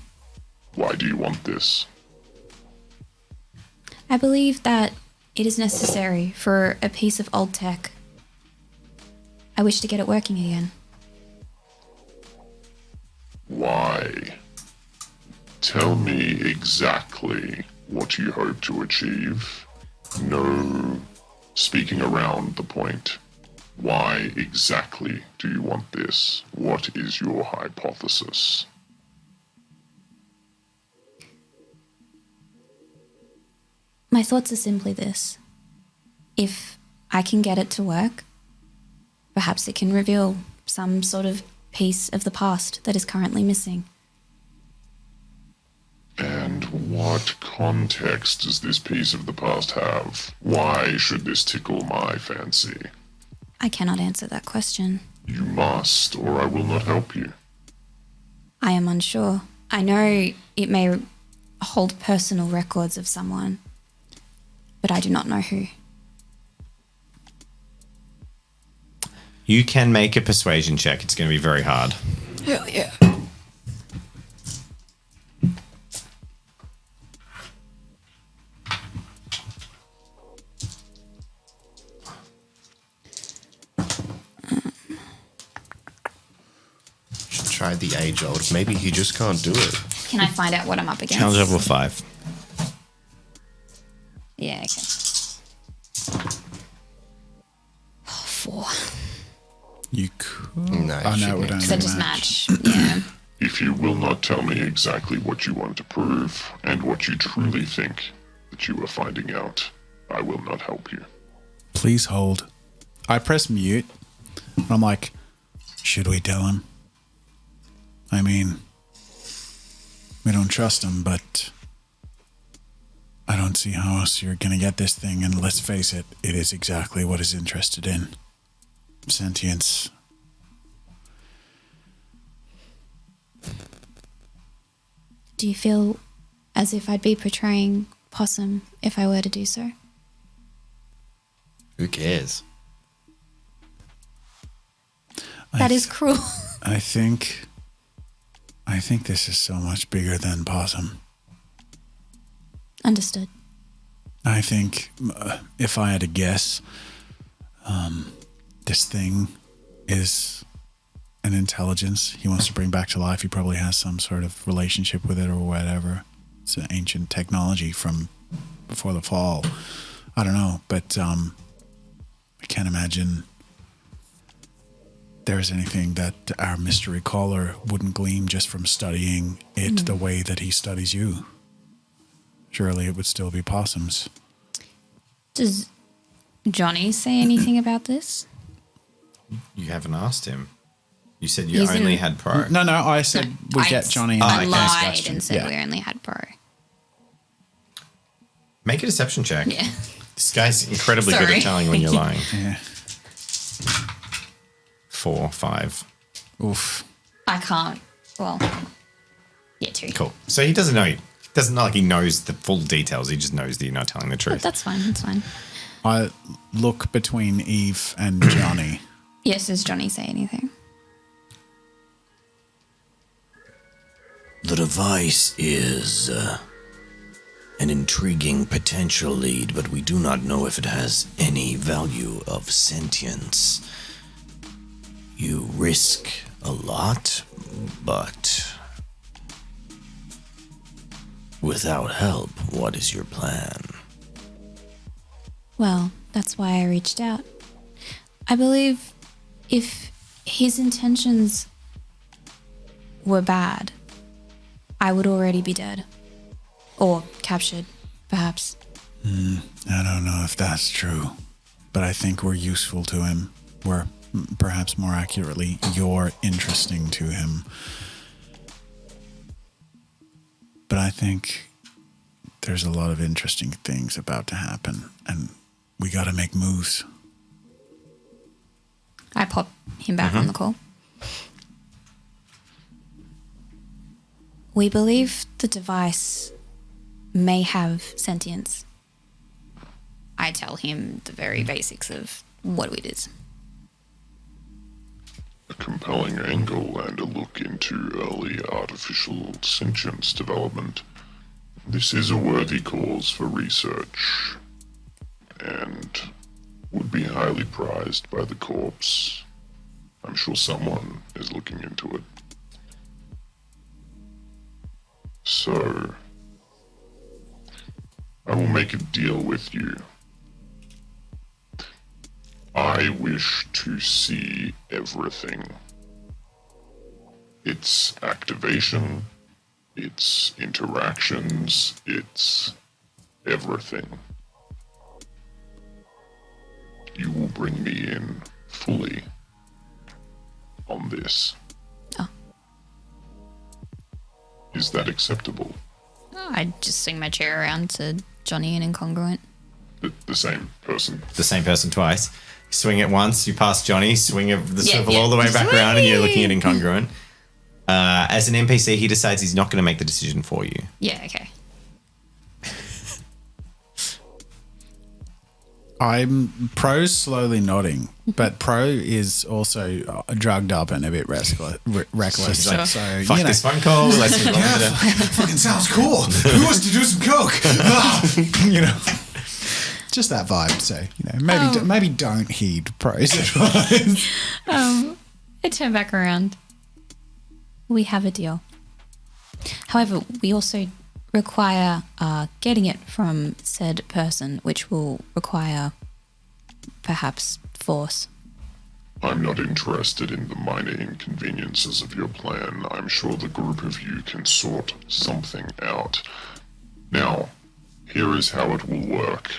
Speaker 5: Why do you want this?
Speaker 4: I believe that it is necessary for a piece of old tech. I wish to get it working again.
Speaker 5: Why? Tell me exactly what you hope to achieve. No speaking around the point. Why exactly do you want this? What is your hypothesis?
Speaker 4: My thoughts are simply this. If I can get it to work, perhaps it can reveal some sort of piece of the past that is currently missing.
Speaker 5: And what context does this piece of the past have? Why should this tickle my fancy?
Speaker 4: I cannot answer that question.
Speaker 5: You must, or I will not help you.
Speaker 4: I am unsure. I know it may hold personal records of someone, but I do not know who.
Speaker 2: You can make a persuasion check. It's going to be very hard.
Speaker 4: Hell yeah.
Speaker 1: Should try the age old. Maybe he just can't do it.
Speaker 4: Can I find out what I'm up against?
Speaker 2: Challenge level 5.
Speaker 4: Yeah, okay. 4.
Speaker 3: You could.
Speaker 1: No,
Speaker 3: Oh,
Speaker 1: you
Speaker 3: no, it would
Speaker 1: shouldn't.
Speaker 3: only
Speaker 4: So just match. Yeah.
Speaker 5: If you will not tell me exactly what you want to prove and what you truly think that you are finding out, I will not help you.
Speaker 3: Please hold. I press mute. I'm like, should we tell him? I mean, we don't trust him, but I don't see how else you're going to get this thing. And let's face it, it is exactly what he's interested in. Sentience.
Speaker 4: Do you feel as if I'd be portraying Possum if I were to do so?
Speaker 1: Who cares?
Speaker 4: That is cruel.
Speaker 3: I think this is so much bigger than Possum.
Speaker 4: Understood.
Speaker 3: I think if I had to guess, this thing is an intelligence he wants to bring back to life. He probably has some sort of relationship with it or whatever. It's an ancient technology from before the fall. I don't know, but I can't imagine there's anything that our mystery caller wouldn't glean just from studying it the way that he studies you. Surely it would still be possums.
Speaker 4: Does Johnny say anything about this?
Speaker 2: You haven't asked him. You said you
Speaker 4: He's
Speaker 2: only
Speaker 4: in-
Speaker 2: had pro.
Speaker 3: No, I said we get Johnny and
Speaker 4: I
Speaker 3: I
Speaker 4: lied
Speaker 3: Sebastian.
Speaker 4: and said
Speaker 3: Yeah.
Speaker 4: we only had pro.
Speaker 2: Make a deception check.
Speaker 4: Yeah.
Speaker 2: This guy's incredibly good
Speaker 4: Sorry.
Speaker 2: at telling when you're lying.
Speaker 3: Yeah.
Speaker 2: 4, 5.
Speaker 3: Oof.
Speaker 4: I can't. Well, yeah, 2.
Speaker 2: Cool. So he doesn't know. It doesn't like he knows the full details. He just knows that you're not telling the
Speaker 4: But
Speaker 2: truth.
Speaker 4: that's fine. That's fine.
Speaker 3: I look between Eve and Johnny.
Speaker 4: Yes, does Johnny say anything?
Speaker 6: The device is an intriguing potential lead, but we do not know if it has any value of sentience. You risk a lot, but without help, what is your plan?
Speaker 4: Well, that's why I reached out. I believe if his intentions were bad, I would already be dead. Or captured, perhaps.
Speaker 3: I don't know if that's true, but I think we're useful to him. We're perhaps more accurately, you're interesting to him. But I think there's a lot of interesting things about to happen, and we got to make moves.
Speaker 4: I pop him back on the call. We believe the device may have sentience. I tell him the very basics of what it is.
Speaker 5: A compelling angle and a look into early artificial sentience development. This is a worthy cause for research, and would be highly prized by the corps. I'm sure someone is looking into it. So, I will make a deal with you. I wish to see everything. Its activation, its interactions, its everything. You will bring me in fully on this.
Speaker 4: Oh.
Speaker 5: Is that acceptable?
Speaker 4: I just swing my chair around to Johnny and incongruent.
Speaker 5: The same person.
Speaker 2: The same person twice. You swing it once, you pass Johnny, swing the swivel
Speaker 4: yeah.
Speaker 2: all the way back around, and you're looking at incongruent. As an NPC, he decides he's not going to make the decision for you.
Speaker 4: Yeah, okay.
Speaker 3: Pro's slowly nodding, but Pro is also drugged up and a bit reckless.
Speaker 2: Sure.
Speaker 3: So
Speaker 2: Fuck this phone call. Let's move on to the...
Speaker 3: fucking sounds cool. Who wants to do some coke? Just that vibe. So maybe don't heed Pro's advice.
Speaker 4: I turn back around. We have a deal. However, we also require getting it from said person, which will require perhaps force.
Speaker 5: I'm not interested in the minor inconveniences of your plan. I'm sure the group of you can sort something out. Now, here is how it will work.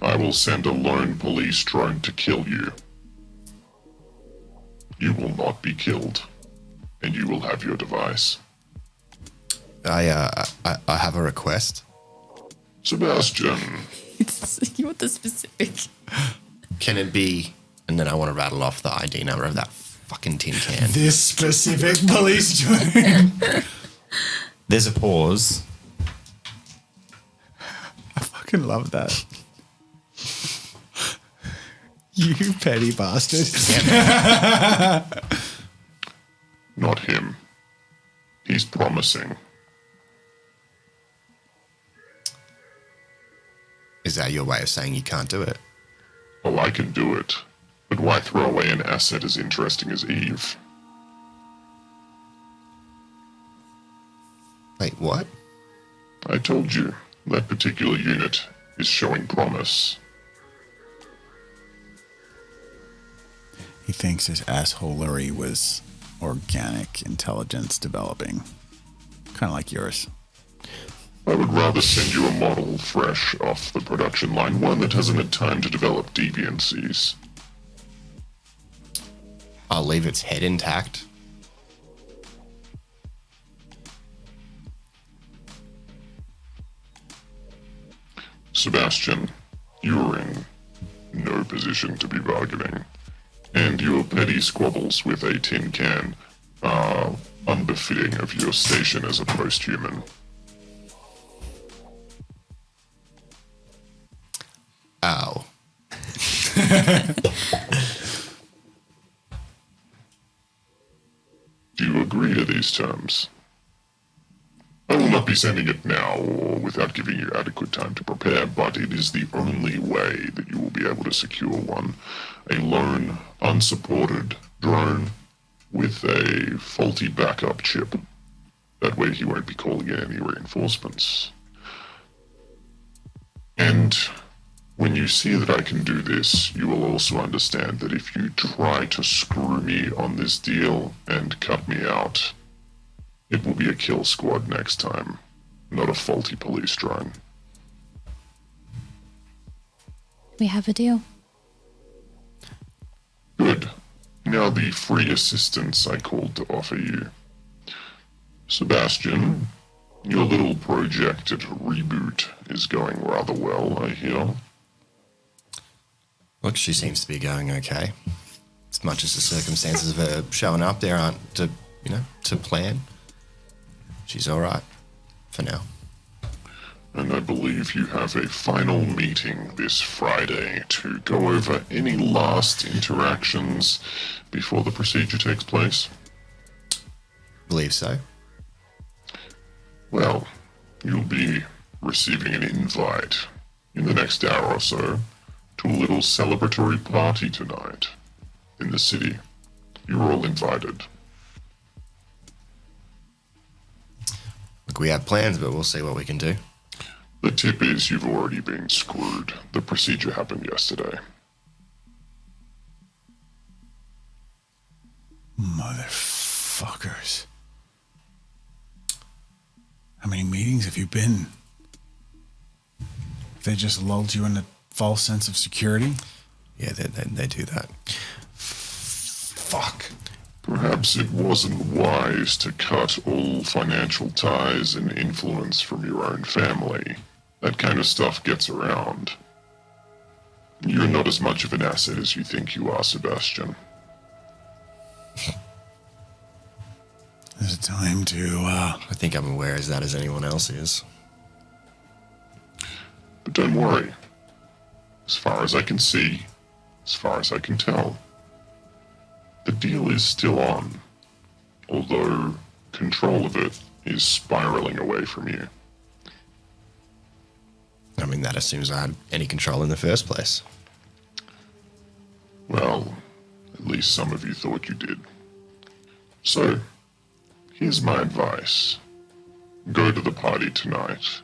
Speaker 5: I will send a lone police drone to kill you. You will not be killed, and you will have your device.
Speaker 1: I have a request.
Speaker 5: Sebastian,
Speaker 4: You want the specific?
Speaker 1: Can it be? And then I want to rattle off the ID number of that fucking tin can.
Speaker 3: This specific police drone.
Speaker 2: There's a pause.
Speaker 3: I fucking love that. You petty bastard.
Speaker 5: not him. He's promising.
Speaker 1: Is that your way of saying you can't do it?
Speaker 5: Oh, I can do it. But why throw away an asset as interesting as Eve?
Speaker 1: Wait, what?
Speaker 5: I told you, that particular unit is showing promise.
Speaker 3: He thinks his assholery was organic intelligence developing. Kind of like yours.
Speaker 5: I would rather send you a model fresh off the production line, one that hasn't had time to develop deviancies.
Speaker 1: I'll leave its head intact.
Speaker 5: Sebastian, you're in no position to be bargaining, and your petty squabbles with a tin can are unbefitting of your station as a post-human.
Speaker 1: Ow.
Speaker 5: Do you agree to these terms? I will not be sending it now or without giving you adequate time to prepare, but it is the only way that you will be able to secure one. A lone, unsupported drone with a faulty backup chip. That way he won't be calling in any reinforcements. And when you see that I can do this, you will also understand that if you try to screw me on this deal and cut me out, it will be a kill squad next time, not a faulty police drone.
Speaker 4: We have a deal.
Speaker 5: Good. Now, the free assistance I called to offer you. Sebastian, your little project at Reboot is going rather well, I hear.
Speaker 1: Look, she seems to be going okay. As much as the circumstances of her showing up there aren't to plan. She's all right for now.
Speaker 5: And I believe you have a final meeting this Friday to go over any last interactions before the procedure takes place.
Speaker 1: Believe so.
Speaker 5: Well, you'll be receiving an invite in the next hour or so to a little celebratory party tonight in the city. You're all invited.
Speaker 1: Look, we have plans, but we'll see what we can do.
Speaker 5: The tip is you've already been screwed. The procedure happened yesterday.
Speaker 3: Motherfuckers. How many meetings have you been? They just lulled you in a false sense of security?
Speaker 1: Yeah, they do that.
Speaker 3: Fuck.
Speaker 5: Perhaps it wasn't wise to cut all financial ties and influence from your own family. That kind of stuff gets around. You're not as much of an asset as you think you are, Sebastian.
Speaker 3: Is it time to,
Speaker 1: I think I'm aware as that as anyone else is.
Speaker 5: But don't worry. As far as I can see, as far as I can tell, the deal is still on, although control of it is spiraling away from you.
Speaker 1: I mean, that assumes I had any control in the first place.
Speaker 5: Well, at least some of you thought you did. So, here's my advice. Go to the party tonight.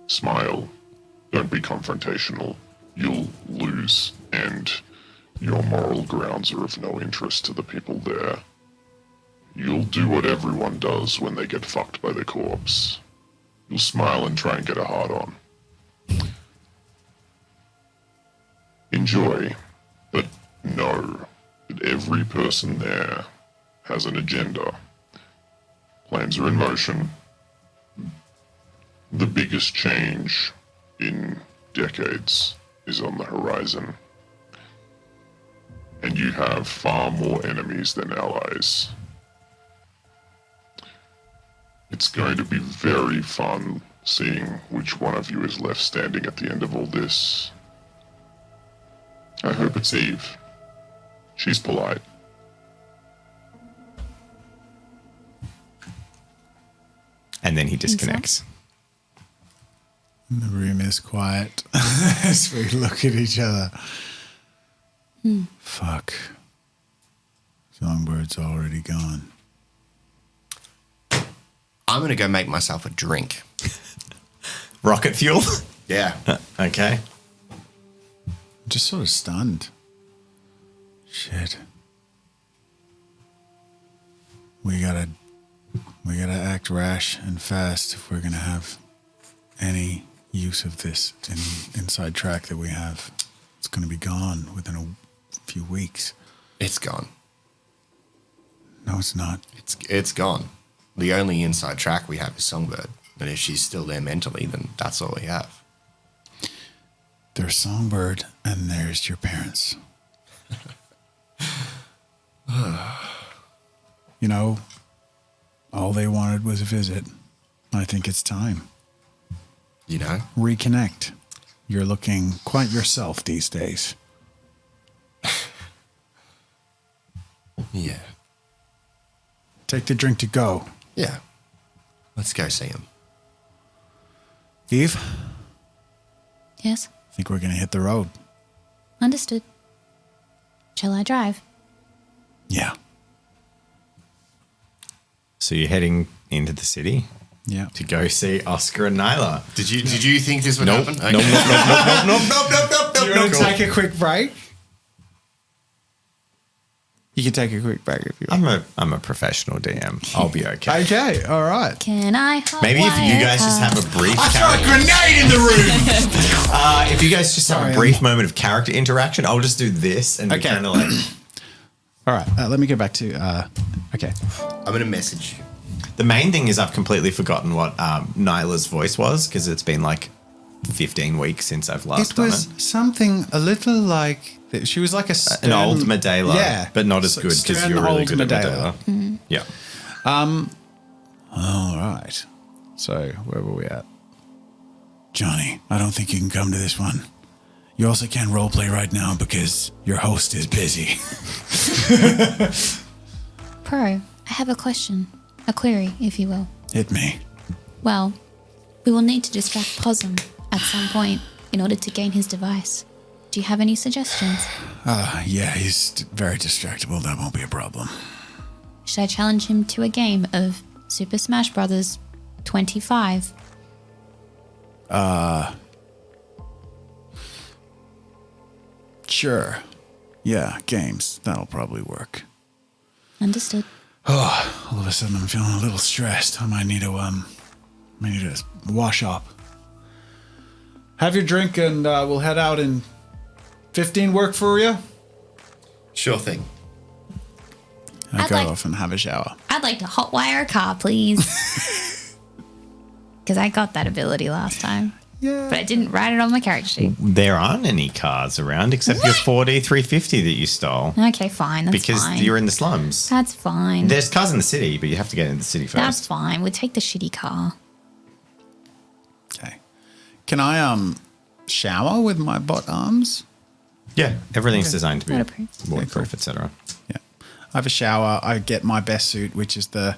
Speaker 5: Smile. Don't be confrontational. You'll lose, and your moral grounds are of no interest to the people there. You'll do what everyone does when they get fucked by the corpse. You'll smile and try and get a hard on. Enjoy, but know that every person there has an agenda. Plans are in motion. The biggest change in decades is on the horizon. And you have far more enemies than allies. It's going to be very fun seeing which one of you is left standing at the end of all this. I hope it's Eve. She's polite.
Speaker 2: And then he disconnects.
Speaker 3: The room is quiet as we look at each other. Fuck. Songbird's already gone.
Speaker 1: I'm going to go make myself a drink.
Speaker 2: Rocket fuel?
Speaker 1: Yeah.
Speaker 2: Okay.
Speaker 3: I'm just sort of stunned. Shit. We gotta act rash and fast if we're gonna have any use of this inside track that we have. It's gonna be gone within a few weeks.
Speaker 1: It's gone.
Speaker 3: No, it's not.
Speaker 1: It's gone. The only inside track we have is Songbird. And if she's still there mentally, then that's all we have.
Speaker 3: There's Songbird and there's your parents. You know, all they wanted was a visit. I think it's time.
Speaker 1: You know?
Speaker 3: Reconnect. You're looking quite yourself these days.
Speaker 1: Yeah.
Speaker 3: Take the drink to go.
Speaker 1: Yeah. Let's go see him.
Speaker 3: Eve,
Speaker 4: Yes,
Speaker 3: I think we're going to hit the road.
Speaker 4: understood. Shall I drive?
Speaker 3: Yeah.
Speaker 2: So you're heading into the city
Speaker 3: Yeah.
Speaker 2: to go see Oscar and Nyla.
Speaker 1: Did you think this would happen? Okay.
Speaker 2: Nope.
Speaker 3: You want to take a quick break? You can take a quick break if you want.
Speaker 2: I'm a professional DM. I'll be okay.
Speaker 3: Okay, all right.
Speaker 4: Can I hotwire
Speaker 2: Maybe if you guys just have a brief
Speaker 3: I throw a
Speaker 2: character,
Speaker 3: grenade in the room!
Speaker 2: if you guys just have a brief moment of character interaction, I'll just do this and
Speaker 3: Okay.
Speaker 2: kind of like
Speaker 3: All right, let me go back to. Okay.
Speaker 1: I'm going to message you.
Speaker 2: The main thing is I've completely forgotten what Nyla's voice was because it's been like 15 weeks since I've last
Speaker 3: It
Speaker 2: done
Speaker 3: was
Speaker 2: it.
Speaker 3: something a little like she was like
Speaker 2: An old Medela,
Speaker 3: yeah,
Speaker 2: but not as good because
Speaker 3: stern
Speaker 2: you're really
Speaker 3: old
Speaker 2: good at
Speaker 3: Medela.
Speaker 2: Medela. Yeah.
Speaker 3: All right. So where were we at? Johnny, I don't think you can come to this one. You also can't roleplay right now because your host is busy.
Speaker 4: Pro, I have a question. A query, if you will.
Speaker 3: Hit me.
Speaker 4: Well, we will need to distract Possum at some point in order to gain his device. Do you have any suggestions?
Speaker 3: Yeah, he's very distractible. That won't be a problem.
Speaker 4: Should I challenge him to a game of Super Smash Bros. 25?
Speaker 3: Sure. Yeah, games. That'll probably work.
Speaker 4: Understood.
Speaker 3: Oh, all of a sudden I'm feeling a little stressed. I might need to wash up. Have your drink and we'll head out in 15. Work for you?
Speaker 1: Sure thing.
Speaker 3: I
Speaker 4: I'd
Speaker 3: go
Speaker 4: like-
Speaker 3: off and have a shower.
Speaker 4: I'd like to hotwire a car, please. Because I got that ability last time.
Speaker 3: Yeah.
Speaker 4: But I didn't write it on my character sheet.
Speaker 2: There aren't any cars around except your 4D 350 that you stole
Speaker 4: Okay, fine. That's
Speaker 2: because
Speaker 4: fine.
Speaker 2: you're in the slums.
Speaker 4: That's fine.
Speaker 2: There's cars in the city, but you have to get into the city first.
Speaker 4: That's fine. We'll take the shitty car.
Speaker 3: Okay. Can I shower with my bot arms?
Speaker 2: Yeah, everything's designed to be
Speaker 4: Waterproof.
Speaker 2: waterproof, etc.
Speaker 3: Yeah. I have a shower. I get my best suit, which is the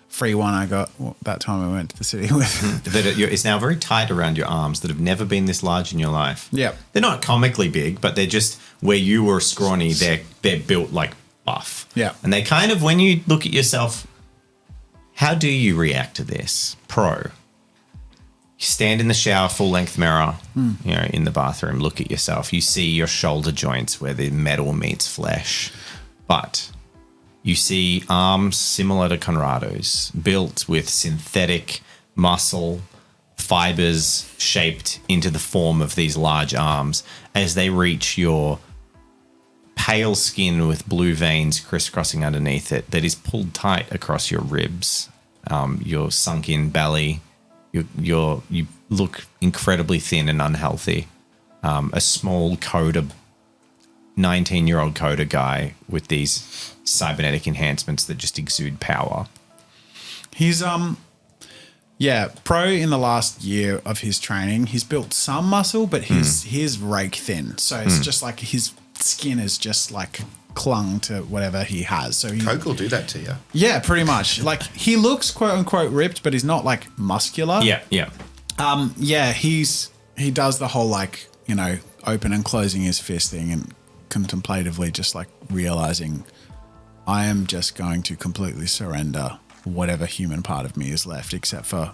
Speaker 3: free one I got that time I went to the city with.
Speaker 2: It's now very tight around your arms that have never been this large in your life.
Speaker 3: Yep.
Speaker 2: They're not comically big, but they're just where you were scrawny. They're built like buff.
Speaker 3: Yeah.
Speaker 2: And they kind of, when you look at yourself, how do you react to this? Pro. You stand in the shower, full length mirror, in the bathroom, look at yourself. You see your shoulder joints where the metal meets flesh. But you see arms similar to Conrado's, built with synthetic muscle fibers shaped into the form of these large arms as they reach your pale skin with blue veins crisscrossing underneath it that is pulled tight across your ribs, your sunken belly. You look incredibly thin and unhealthy. A small coder, 19-year-old coder guy with these cybernetic enhancements that just exude power.
Speaker 3: He's pro in the last year of his training. He's built some muscle, but he's rake thin. So it's just like his skin is just like clung to whatever he has. So
Speaker 1: Coke will do that to you.
Speaker 3: yeah, pretty much. Like he looks quote unquote ripped, but he's not like muscular.
Speaker 2: Yeah.
Speaker 3: He does the whole like, open and closing his fist thing and contemplatively just like realizing I am just going to completely surrender whatever human part of me is left except for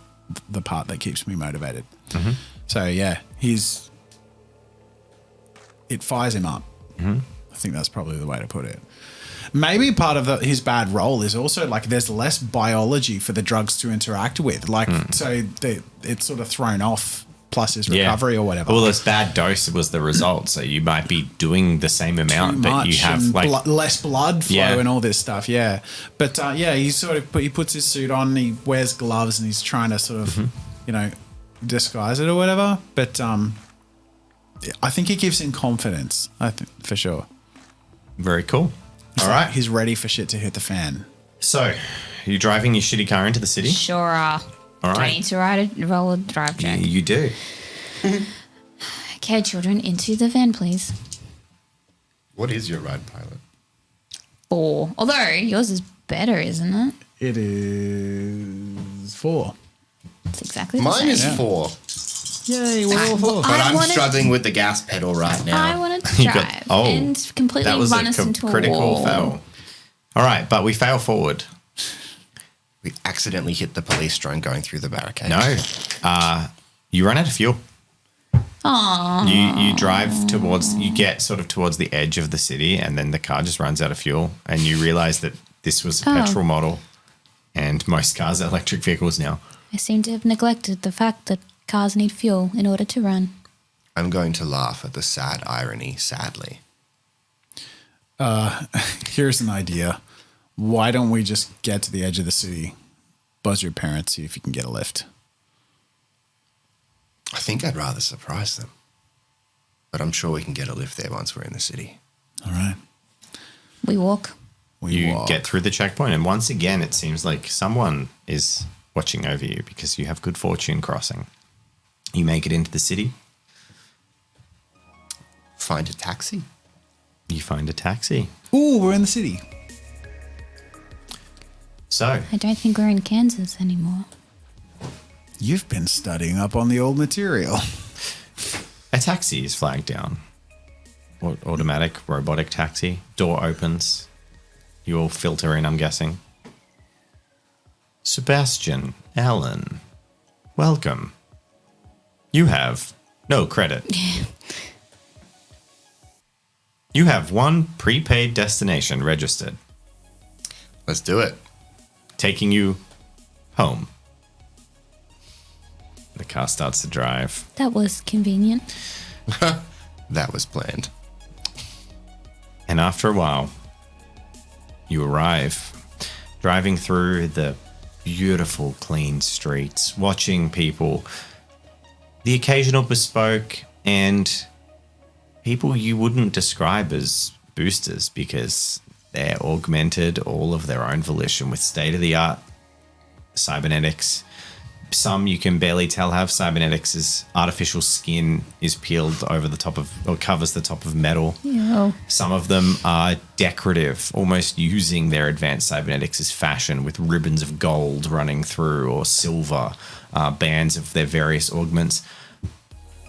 Speaker 3: the part that keeps me motivated. Mm-hmm. So yeah, it fires him up. Mm-hmm. I think that's probably the way to put it. Maybe part of his bad role is also like there's less biology for the drugs to interact with. Like, so it's sort of thrown off plus his recovery or whatever.
Speaker 2: Well, this bad dose was the result. So you might be doing the same amount, but you have like
Speaker 3: less blood flow and all this stuff. Yeah. But he puts his suit on, he wears gloves and he's trying to sort of, disguise it or whatever. But I think he gives him confidence, I think, for sure.
Speaker 2: Very cool. All right.
Speaker 3: He's ready for shit to hit the fan.
Speaker 2: So, you driving your shitty car into the city?
Speaker 4: Sure are.
Speaker 2: All
Speaker 4: Do I
Speaker 2: right.
Speaker 4: need to roll a drive check?
Speaker 2: You do.
Speaker 4: Okay, children, into the van, please.
Speaker 1: What is your ride pilot?
Speaker 4: 4. Although yours is better, isn't it?
Speaker 3: It is 4.
Speaker 4: It's exactly the
Speaker 1: Mine
Speaker 4: same.
Speaker 1: is 4,
Speaker 3: Yay, we're all 4.
Speaker 1: but I'm struggling with the gas pedal right now.
Speaker 4: I wanted to
Speaker 2: You
Speaker 4: drive
Speaker 2: got-
Speaker 4: and completely
Speaker 2: That was
Speaker 4: run
Speaker 2: a
Speaker 4: us into a
Speaker 2: critical
Speaker 4: wall.
Speaker 2: fail. All right, but we fail forward.
Speaker 1: We accidentally hit the police drone going through the barricade.
Speaker 2: No. You run out of fuel.
Speaker 4: Aww.
Speaker 2: You drive you get sort of towards the edge of the city, and then the car just runs out of fuel, and you realize that this was a petrol model, and most cars are electric vehicles now.
Speaker 4: I seem to have neglected the fact that cars need fuel in order to run.
Speaker 1: I'm going to laugh at the sad irony, sadly.
Speaker 3: Here's an idea. Why don't we just get to the edge of the city, buzz your parents, see if you can get a lift?
Speaker 1: I think I'd rather surprise them. But I'm sure we can get a lift there once we're in the city.
Speaker 3: All right.
Speaker 4: We walk.
Speaker 2: You
Speaker 3: walk.
Speaker 2: get through the checkpoint, and once again, it seems like someone is watching over you because you have good fortune crossing. You make it into the city.
Speaker 1: Find a taxi.
Speaker 2: You find a taxi.
Speaker 3: Ooh, we're in the city.
Speaker 2: So,
Speaker 4: I don't think we're in Kansas anymore.
Speaker 3: You've been studying up on the old material.
Speaker 2: a taxi is flagged down. Automatic, robotic taxi. Door opens. You all filter in, I'm guessing. Sebastian, Alan, welcome. You have no credit. You have one prepaid destination registered,
Speaker 1: Let's do it.
Speaker 2: taking you home. The car starts to drive.
Speaker 4: That was convenient.
Speaker 1: That was planned.
Speaker 2: And after a while, you arrive, driving through the beautiful, clean streets, watching people, the occasional bespoke, and people you wouldn't describe as boosters because they're augmented all of their own volition with state-of-the-art cybernetics. Some you can barely tell have cybernetics as artificial skin is peeled over the top of, or covers the top of metal.
Speaker 4: Yeah.
Speaker 2: Some of them are decorative, almost using their advanced cybernetics as fashion with ribbons of gold running through or silver, bands of their various augments.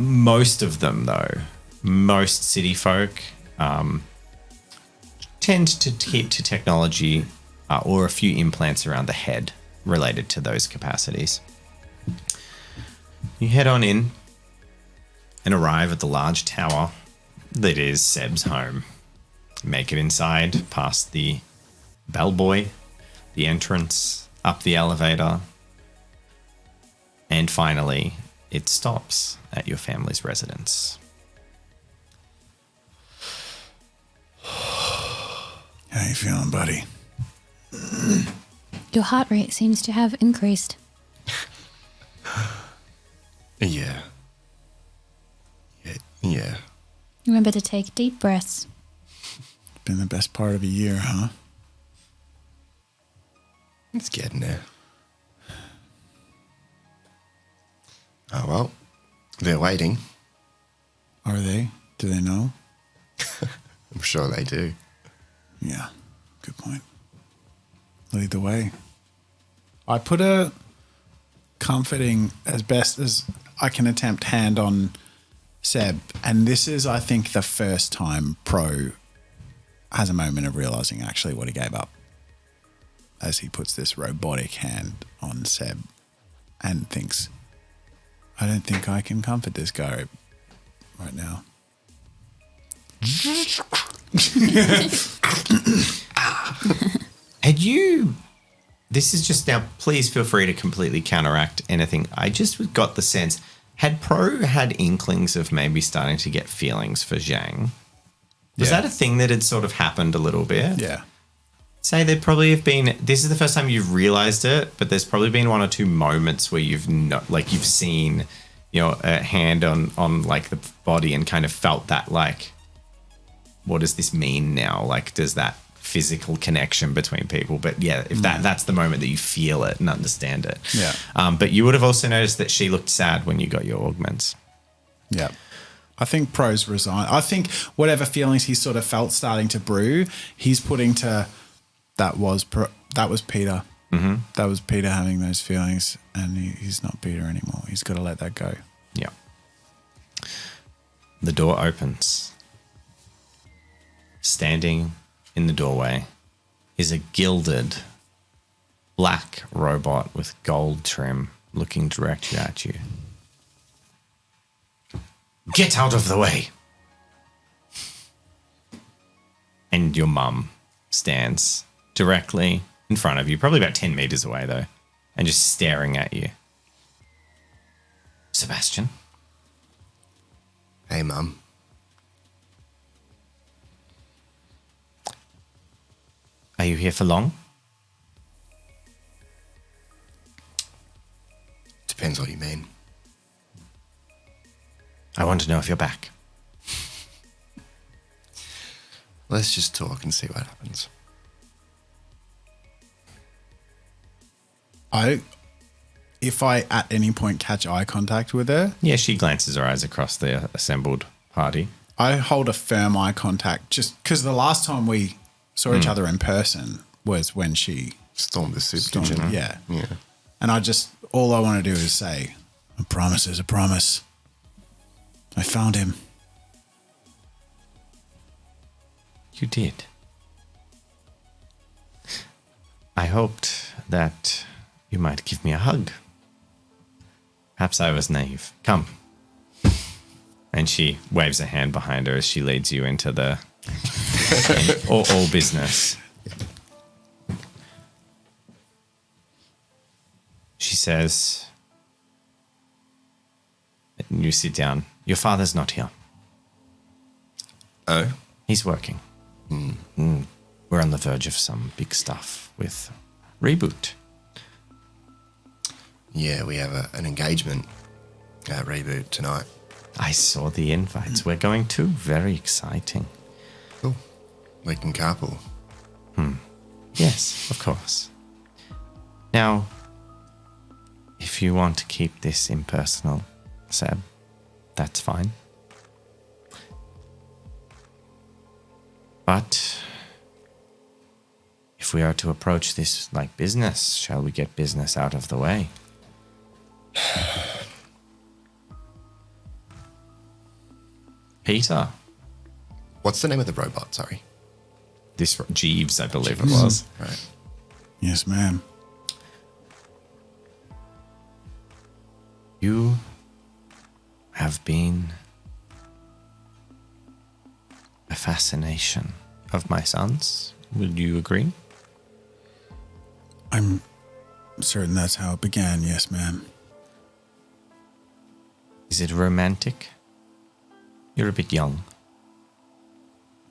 Speaker 2: Most of them, though, most city folk tend to keep to technology or a few implants around the head related to those capacities. You head on in and arrive at the large tower that is Seb's home. Make it inside, past the bellboy, the entrance, up the elevator, and finally, it stops at your family's residence.
Speaker 3: How you feeling, buddy?
Speaker 4: Your heart rate seems to have increased.
Speaker 1: Yeah. Yeah.
Speaker 4: Remember to take deep breaths.
Speaker 3: Been the best part of a year, huh?
Speaker 1: It's getting there. Oh, well. They're waiting.
Speaker 3: Are they? Do they know?
Speaker 1: I'm sure they do.
Speaker 3: Yeah, good point. Lead the way. I put a comforting, as best as I can attempt, hand on Seb, and this is, I think, the first time Pro has a moment of realizing actually what he gave up as he puts this robotic hand on Seb and thinks, I don't think I can comfort this guy right now.
Speaker 2: Had you... This is just now, please feel free to completely counteract anything. I just got the sense, had Pro had inklings of maybe starting to get feelings for Zhang? Was that a thing that had sort of happened a little bit?
Speaker 3: Yeah.
Speaker 2: Say there probably have been, this is the first time you've realized it, but there's probably been one or two moments where you've not, like you've seen, you know, a hand on like the body and kind of felt that like, what does this mean now? Like, does that physical connection between people? But yeah, if that's the moment that you feel it and understand it.
Speaker 3: Yeah.
Speaker 2: But you would have also noticed that she looked sad when you got your augments.
Speaker 3: Yeah. I think Pro's resigned. I think whatever feelings he sort of felt starting to brew, he's putting to that was Peter. Mm-hmm. That was Peter having those feelings, and he's not Peter anymore. He's got to let that go.
Speaker 2: Yeah. The door opens. Standing in the doorway is a gilded black robot with gold trim looking directly at you. Get out of the way! And your mum stands directly in front of you, probably about 10 meters away though, and just staring at you. Sebastian?
Speaker 1: Hey, Mum.
Speaker 2: you here for long?
Speaker 1: Depends what you mean.
Speaker 2: I want to know if you're back.
Speaker 1: Let's just talk and see what happens.
Speaker 3: If I at any point catch eye contact with her,
Speaker 2: Yeah, she glances her eyes across the assembled party.
Speaker 3: I hold a firm eye contact just because the last time we saw each other in person was when she
Speaker 1: Storm the soup
Speaker 3: stormed.
Speaker 1: kitchen.
Speaker 3: Yeah.
Speaker 1: Yeah.
Speaker 3: And all I want to do is say, a promise is a promise. I found him.
Speaker 2: You did. I hoped that you might give me a hug. Perhaps I was naive. Come. And she waves a hand behind her as she leads you into the all business. She says, you sit down. Your father's not here.
Speaker 1: Oh?
Speaker 2: He's working. We're on the verge of some big stuff with Reboot.
Speaker 1: Yeah, we have an engagement at Reboot tonight.
Speaker 2: I saw the invites. We're going to. Very exciting.
Speaker 1: Cool. We can carpool.
Speaker 2: Yes, of course. Now, if you want to keep this impersonal, Seb, that's fine. But if we are to approach this like business, shall we get business out of the way? Peter.
Speaker 1: What's the name of the robot? Sorry.
Speaker 2: This Jeeves, I believe it was.
Speaker 1: Right.
Speaker 3: Yes, ma'am.
Speaker 2: You have been a fascination of my son's. Would you agree?
Speaker 3: I'm certain that's how it began. Yes, ma'am.
Speaker 2: Is it romantic? You're a bit young.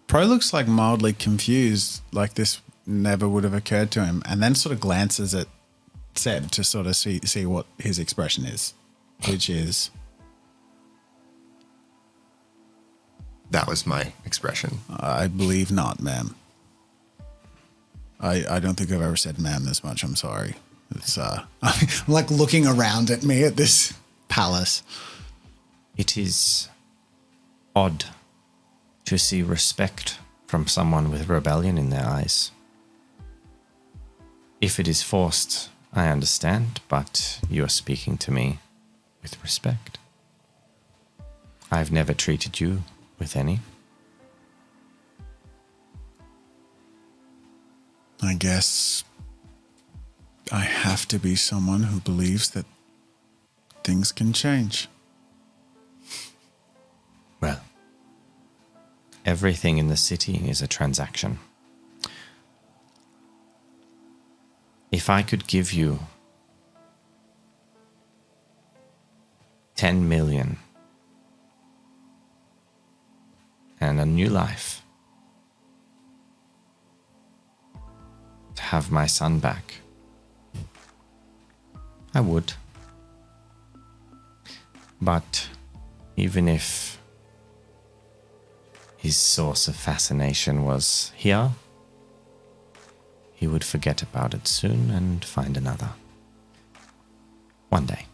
Speaker 3: Pro looks like mildly confused, like this never would have occurred to him, and then sort of glances at Seb to sort of see what his expression is, which is,
Speaker 1: That was my expression.
Speaker 3: I believe not, ma'am. I don't think I've ever said ma'am this much. I'm sorry. It's I'm like looking around at me at this palace.
Speaker 2: It is odd to see respect from someone with rebellion in their eyes. If it is forced, I understand, but you are speaking to me with respect. I've never treated you with any.
Speaker 3: I guess I have to be someone who believes that things can change.
Speaker 2: Well, everything in the city is a transaction. If I could give you 10 million and a new life, to have my son back, I would. But even if his source of fascination was here, he would forget about it soon and find another. One day.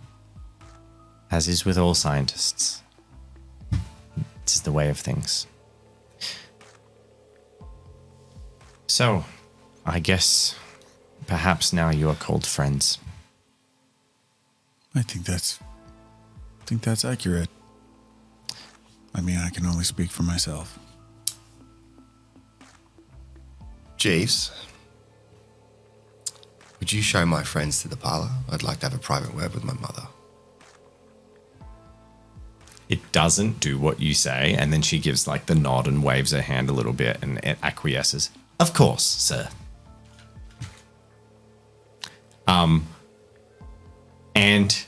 Speaker 2: As is with all scientists. It's the way of things. So, I guess perhaps now you are called friends.
Speaker 3: I think that's accurate. I mean, I can only speak for myself.
Speaker 1: Jeeves, would you show my friends to the parlor? I'd like to have a private word with my mother.
Speaker 2: It doesn't do what you say, and then she gives like the nod and waves her hand a little bit and it acquiesces. Of course, sir. And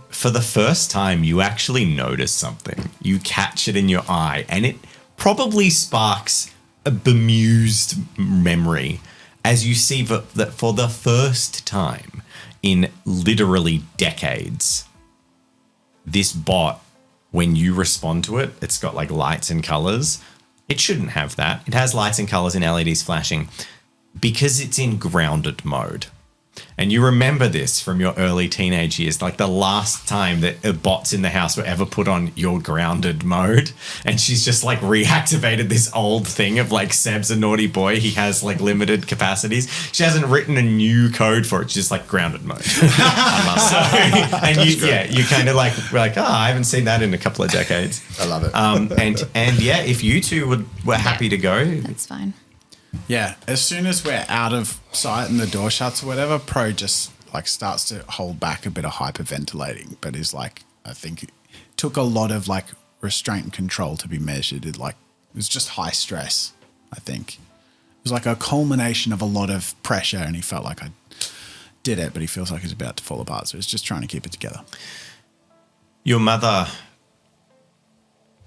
Speaker 2: for the first time, you actually notice something. You catch it in your eye, and it probably sparks a bemused memory as you see that for the first time in literally decades, this bot, when you respond to it, it's got like lights and colors. It shouldn't have that. It has lights and colors and LEDs flashing because it's in grounded mode. And you remember this from your early teenage years, like the last time that bots in the house were ever put on your grounded mode. And she's just like reactivated this old thing of like, Seb's a naughty boy. He has like limited capacities. She hasn't written a new code for it. It's just like grounded mode. You kind of like, we're like, I haven't seen that in a couple of decades.
Speaker 1: I love it.
Speaker 2: And yeah, if you two were happy to go.
Speaker 4: That's fine.
Speaker 3: Yeah, as soon as we're out of sight and the door shuts or whatever, Pro just like starts to hold back a bit of hyperventilating, but is like, I think it took a lot of like restraint and control to be measured. It was just high stress, I think. It was like a culmination of a lot of pressure, and he felt like I did it, but he feels like he's about to fall apart. So he's just trying to keep it together.
Speaker 2: Your mother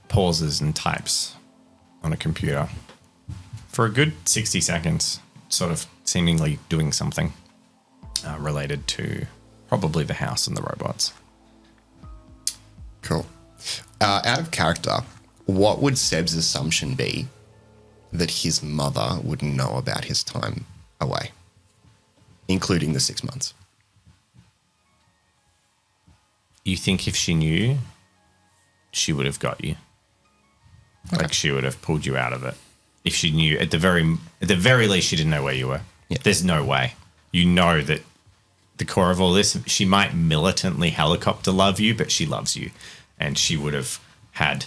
Speaker 2: pauses and types on a computer for a good 60 seconds, sort of seemingly doing something related to probably the house and the robots.
Speaker 1: Cool. Out of character, what would Seb's assumption be that his mother would know about his time away, including the 6 months?
Speaker 2: You think if she knew, she would have got you? Okay. Like she would have pulled you out of it. If she knew, at the very least, she didn't know where you were. Yeah. There's no way. You know that the core of all this, she might militantly helicopter love you, but she loves you. And she would have had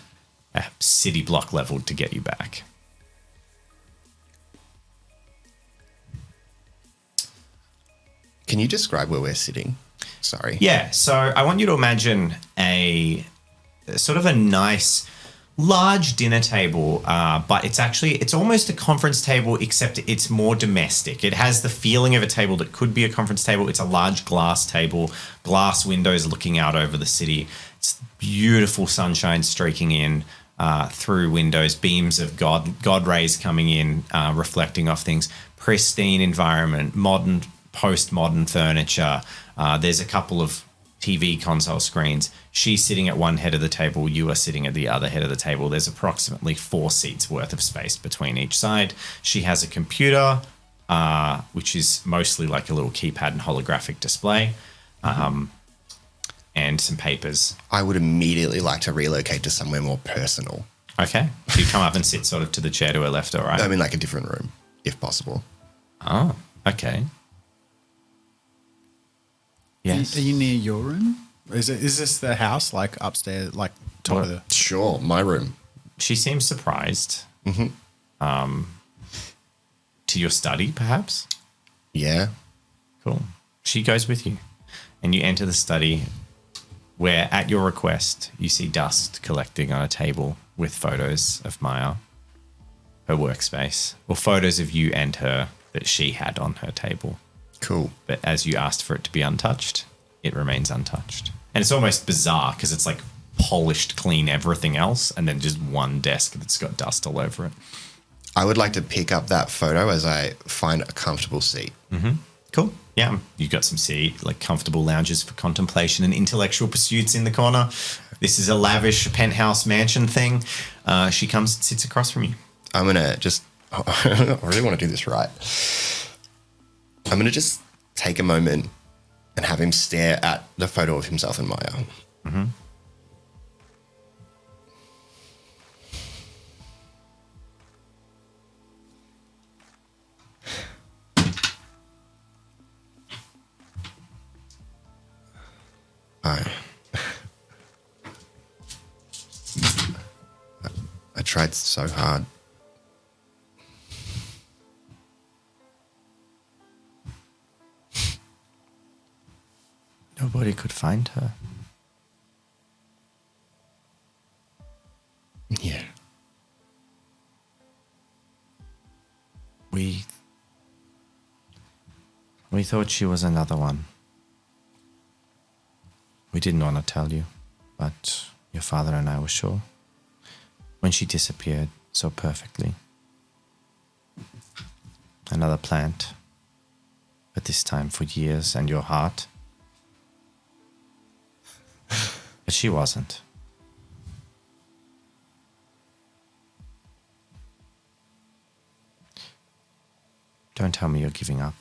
Speaker 2: a city block leveled to get you back.
Speaker 1: Can you describe where we're sitting? Sorry.
Speaker 2: Yeah, so I want you to imagine a sort of a nice large dinner table, but it's almost a conference table, except it's more domestic. It has the feeling of a table that could be a conference table. It's a large glass table, glass windows looking out over the city. It's beautiful sunshine streaking in through windows, beams of God rays coming in, reflecting off things. Pristine environment, modern, postmodern furniture. There's a couple of TV console screens. She's sitting at one head of the table. You are sitting at the other head of the table. There's approximately 4 seats worth of space between each side. She has a computer, which is mostly like a little keypad and holographic display, and some papers.
Speaker 1: I would immediately like to relocate to somewhere more personal.
Speaker 2: Okay. So you come up and sit sort of to the chair to her left or right?
Speaker 1: I mean, like a different room, if possible.
Speaker 2: Oh, okay. Yes.
Speaker 3: Are you near your room? Is this the house, like upstairs, like top of the?
Speaker 1: Sure, my room.
Speaker 2: She seems surprised. Mm-hmm. To your study, perhaps?
Speaker 1: Yeah.
Speaker 2: Cool. She goes with you, and you enter the study, where, at your request, you see dust collecting on a table with photos of Maya, her workspace, or photos of you and her that she had on her table.
Speaker 1: Cool.
Speaker 2: But as you asked for it to be untouched, it remains untouched. And it's almost bizarre because it's like polished clean everything else and then just one desk that's got dust all over it.
Speaker 1: I would like to pick up that photo as I find a comfortable seat.
Speaker 2: Mm-hmm. Cool. Yeah. You've got some like comfortable lounges for contemplation and intellectual pursuits in the corner. This is a lavish penthouse mansion thing. She comes and sits across from you.
Speaker 1: I'm going to just... I really want to do this right. I'm going to just take a moment and have him stare at the photo of himself and Maya.
Speaker 2: Mm-hmm.
Speaker 1: I tried so hard.
Speaker 2: Nobody could find her.
Speaker 1: Yeah.
Speaker 2: We thought she was another one. We didn't want to tell you, but your father and I were sure. When she disappeared so perfectly. Another plant, But this time for years and your heart. But she wasn't. Don't tell me you're giving up.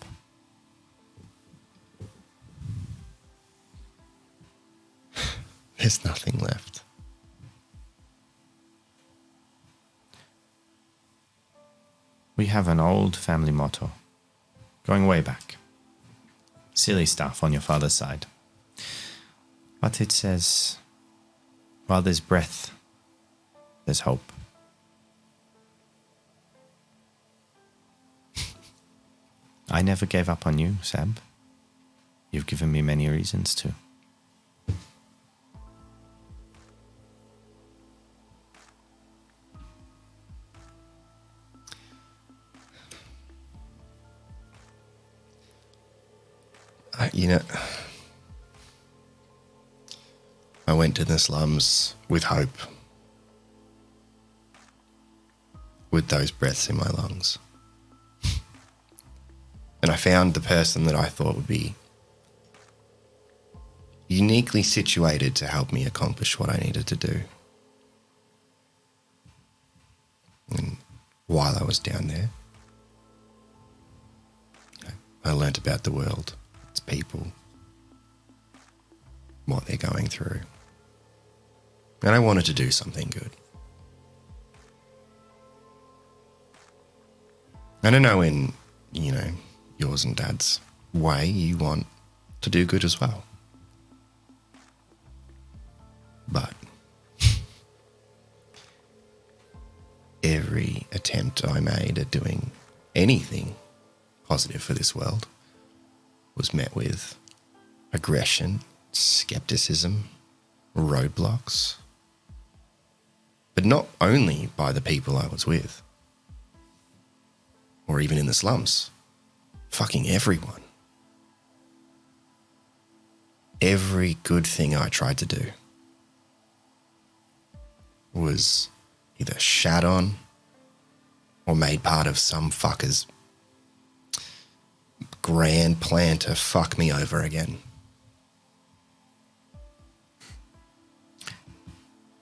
Speaker 1: There's nothing left.
Speaker 2: We have an old family motto, going way back. Silly stuff on your father's side. But it says, while there's breath, there's hope. I never gave up on you, Seb. You've given me many reasons to.
Speaker 1: I went to the slums with hope, with those breaths in my lungs. And I found the person that I thought would be uniquely situated to help me accomplish what I needed to do. And while I was down there, I learnt about the world, its people, what they're going through. And I wanted to do something good. And I know in, yours and Dad's way, you want to do good as well. But every attempt I made at doing anything positive for this world was met with aggression, skepticism, roadblocks. But not only by the people I was with, or even in the slums. Fucking everyone. Every good thing I tried to do was either shat on or made part of some fucker's grand plan to fuck me over again.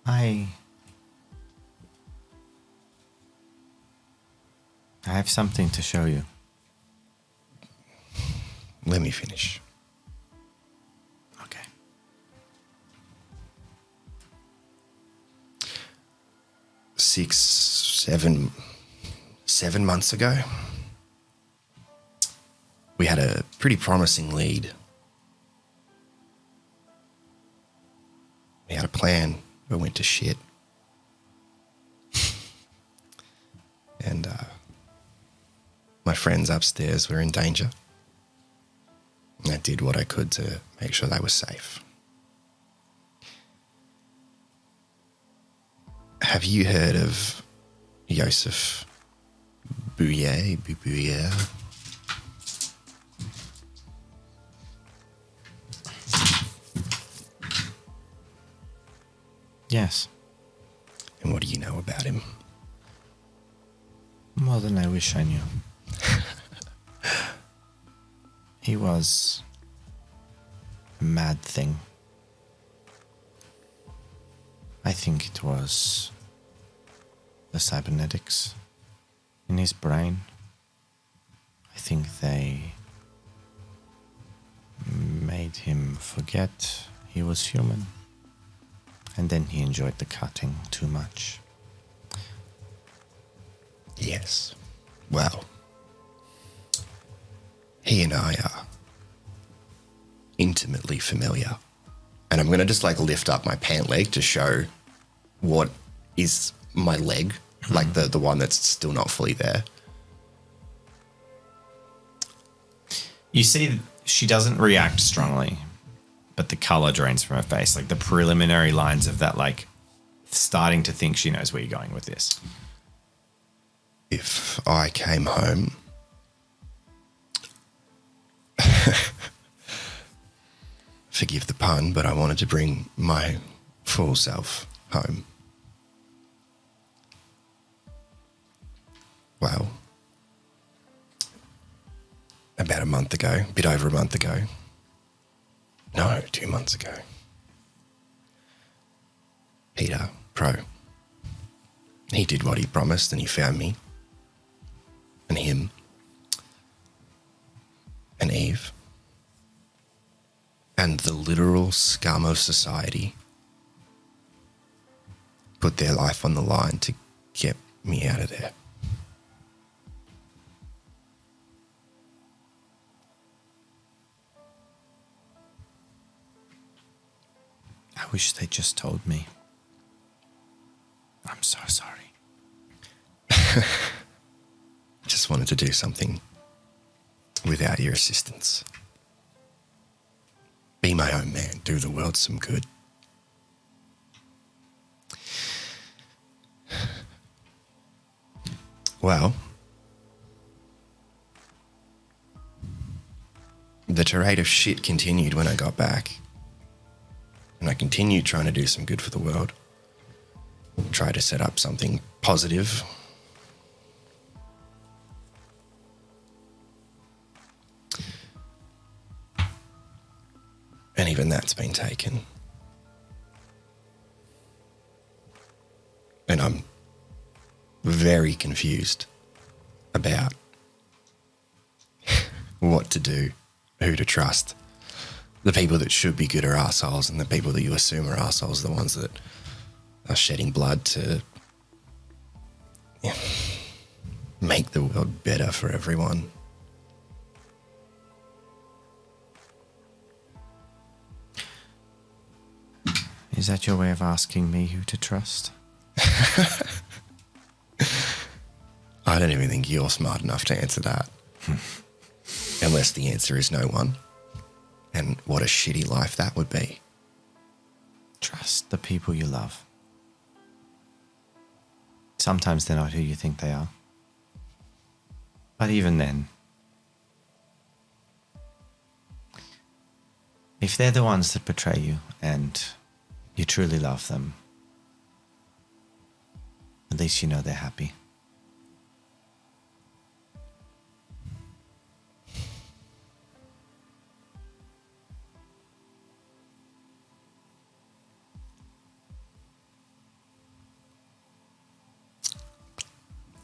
Speaker 2: I have something to show you.
Speaker 1: Let me finish.
Speaker 2: Okay.
Speaker 1: Seven months ago, we had a pretty promising lead. We had a plan, but went to shit. And my friends upstairs were in danger. And I did what I could to make sure they were safe. Have you heard of Joseph Bouyer?
Speaker 2: Yes.
Speaker 1: And what do you know about him?
Speaker 2: More than I wish I knew. He was a mad thing. I think it was the cybernetics in his brain. I think they made him forget he was human. And then he enjoyed the cutting too much.
Speaker 1: Yes. Well, he and I are intimately familiar. And I'm going to just lift up my pant leg to show what is my leg, like the one that's still not fully there.
Speaker 2: You see, she doesn't react strongly, but the color drains from her face, like the preliminary lines of that, starting to think she knows where you're going with this.
Speaker 1: If I came home, forgive the pun, but I wanted to bring my full self home. Well, about a month ago, a bit over a month ago. No, 2 months ago. Peter, Pro. He did what he promised and he found me. And him. And Eve. And the literal scum of society put their life on the line to get me out of there.
Speaker 6: I wish they just told me. I'm so sorry.
Speaker 1: Just wanted to do something without your assistance. Be my own man, do the world some good. Well, the tirade of shit continued when I got back. And I continued trying to do some good for the world. Try to set up something positive. And even that's been taken. And I'm very confused about what to do, who to trust. The people that should be good are arseholes, and the people that you assume are arseholes are the ones that are shedding blood to make the world better for everyone.
Speaker 6: Is that your way of asking me who to trust?
Speaker 1: I don't even think you're smart enough to answer that. Unless the answer is no one. And what a shitty life that would be.
Speaker 6: Trust the people you love. Sometimes they're not who you think they are. But even then, if they're the ones that betray you and you truly love them, at least you know they're happy.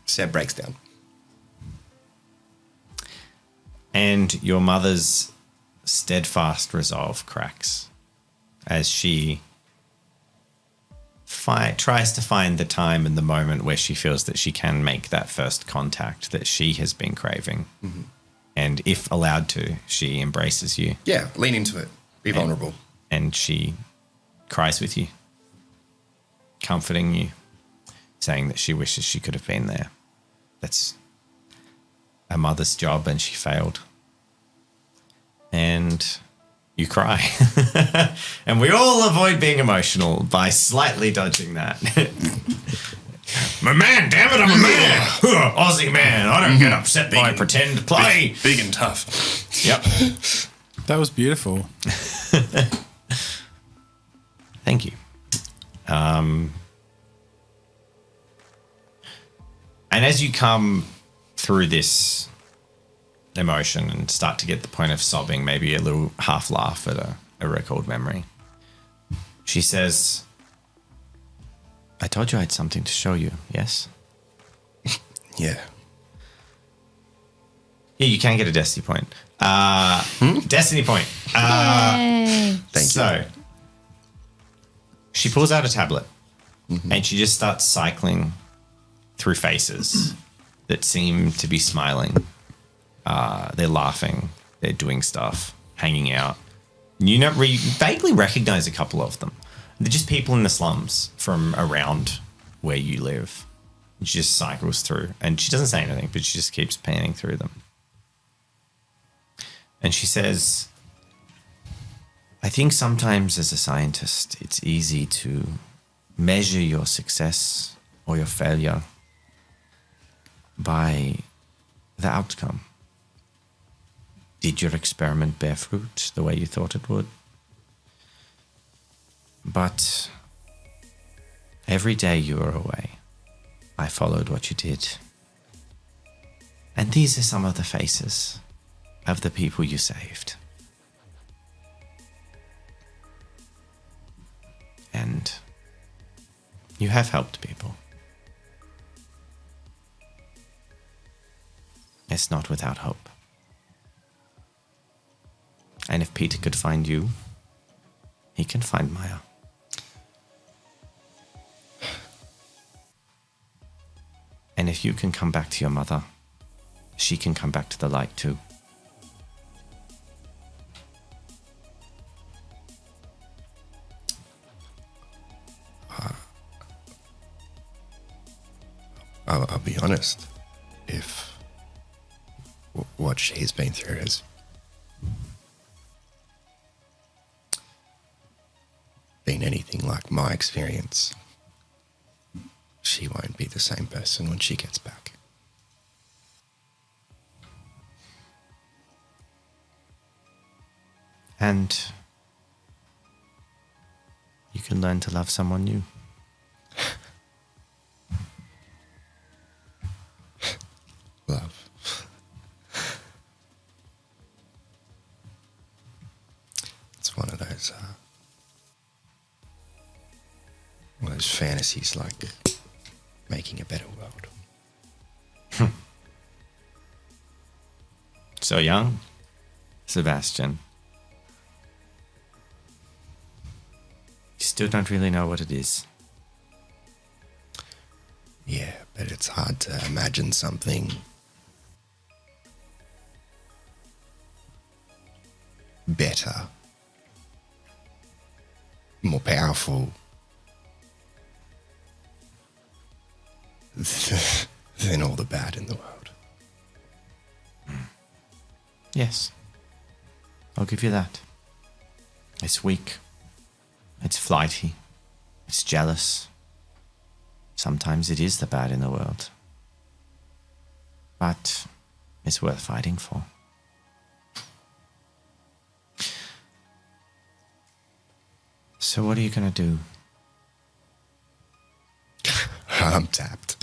Speaker 1: Seb breaks down.
Speaker 2: And your mother's steadfast resolve cracks as she tries to find the time and the moment where she feels that she can make that first contact that she has been craving. Mm-hmm. And if allowed to, she embraces you.
Speaker 1: Yeah, lean into it. Be vulnerable.
Speaker 2: And she cries with you, comforting you, saying that she wishes she could have been there. That's a mother's job and she failed. And you cry. And we all avoid being emotional by slightly dodging that. I'm a man, damn it, I'm a man. Aussie man. I don't get upset by pretend play.
Speaker 1: Big and tough.
Speaker 2: Yep.
Speaker 3: That was beautiful.
Speaker 2: Thank you. And as you come through this emotion and start to get the point of sobbing, maybe a little half laugh at a recalled memory, she says, I told you I had something to show you, yes?
Speaker 1: Yeah.
Speaker 2: Yeah, you can get a destiny point. Destiny point.
Speaker 4: Yay.
Speaker 1: Thank
Speaker 2: you. She pulls out a tablet and she just starts cycling through faces that seem to be smiling. They're laughing. They're doing stuff, hanging out. You vaguely recognize a couple of them. They're just people in the slums from around where you live. She just cycles through and she doesn't say anything, but she just keeps panning through them. And she says, I think sometimes as a scientist, it's easy to measure your success or your failure by the outcome. Did your experiment bear fruit the way you thought it would? But every day you were away, I followed what you did. And these are some of the faces of the people you saved. And you have helped people. It's not without hope. And if Peter could find you, he can find Maya. And if you can come back to your mother, she can come back to the light too.
Speaker 1: I'll be honest. If what she's been through has been anything like my experience, she won't be the same person when she gets back.
Speaker 2: And you can learn to love someone new.
Speaker 1: Love. It's one of those fantasies like making a better world.
Speaker 2: So young, Sebastian. You still don't really know what it is.
Speaker 1: Yeah, but it's hard to imagine something better, more powerful than all the bad in the world.
Speaker 2: Yes. I'll give you that. It's weak. It's flighty. It's jealous. Sometimes it is the bad in the world. But it's worth fighting for. So what are you going to do?
Speaker 1: I'm tapped.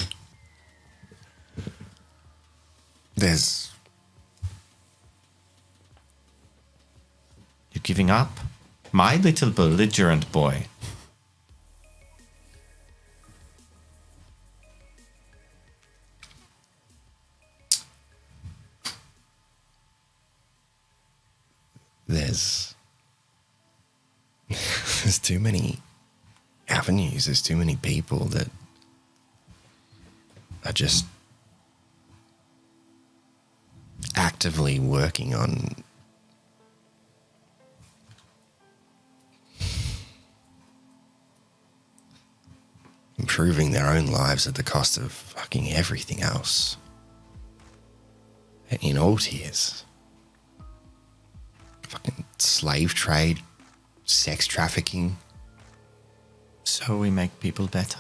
Speaker 2: You're giving up? My little belligerent boy.
Speaker 1: There's too many avenues, there's too many people that are just actively working on improving their own lives at the cost of fucking everything else. In all tiers. Fucking slave trade, sex trafficking.
Speaker 2: So we make people better.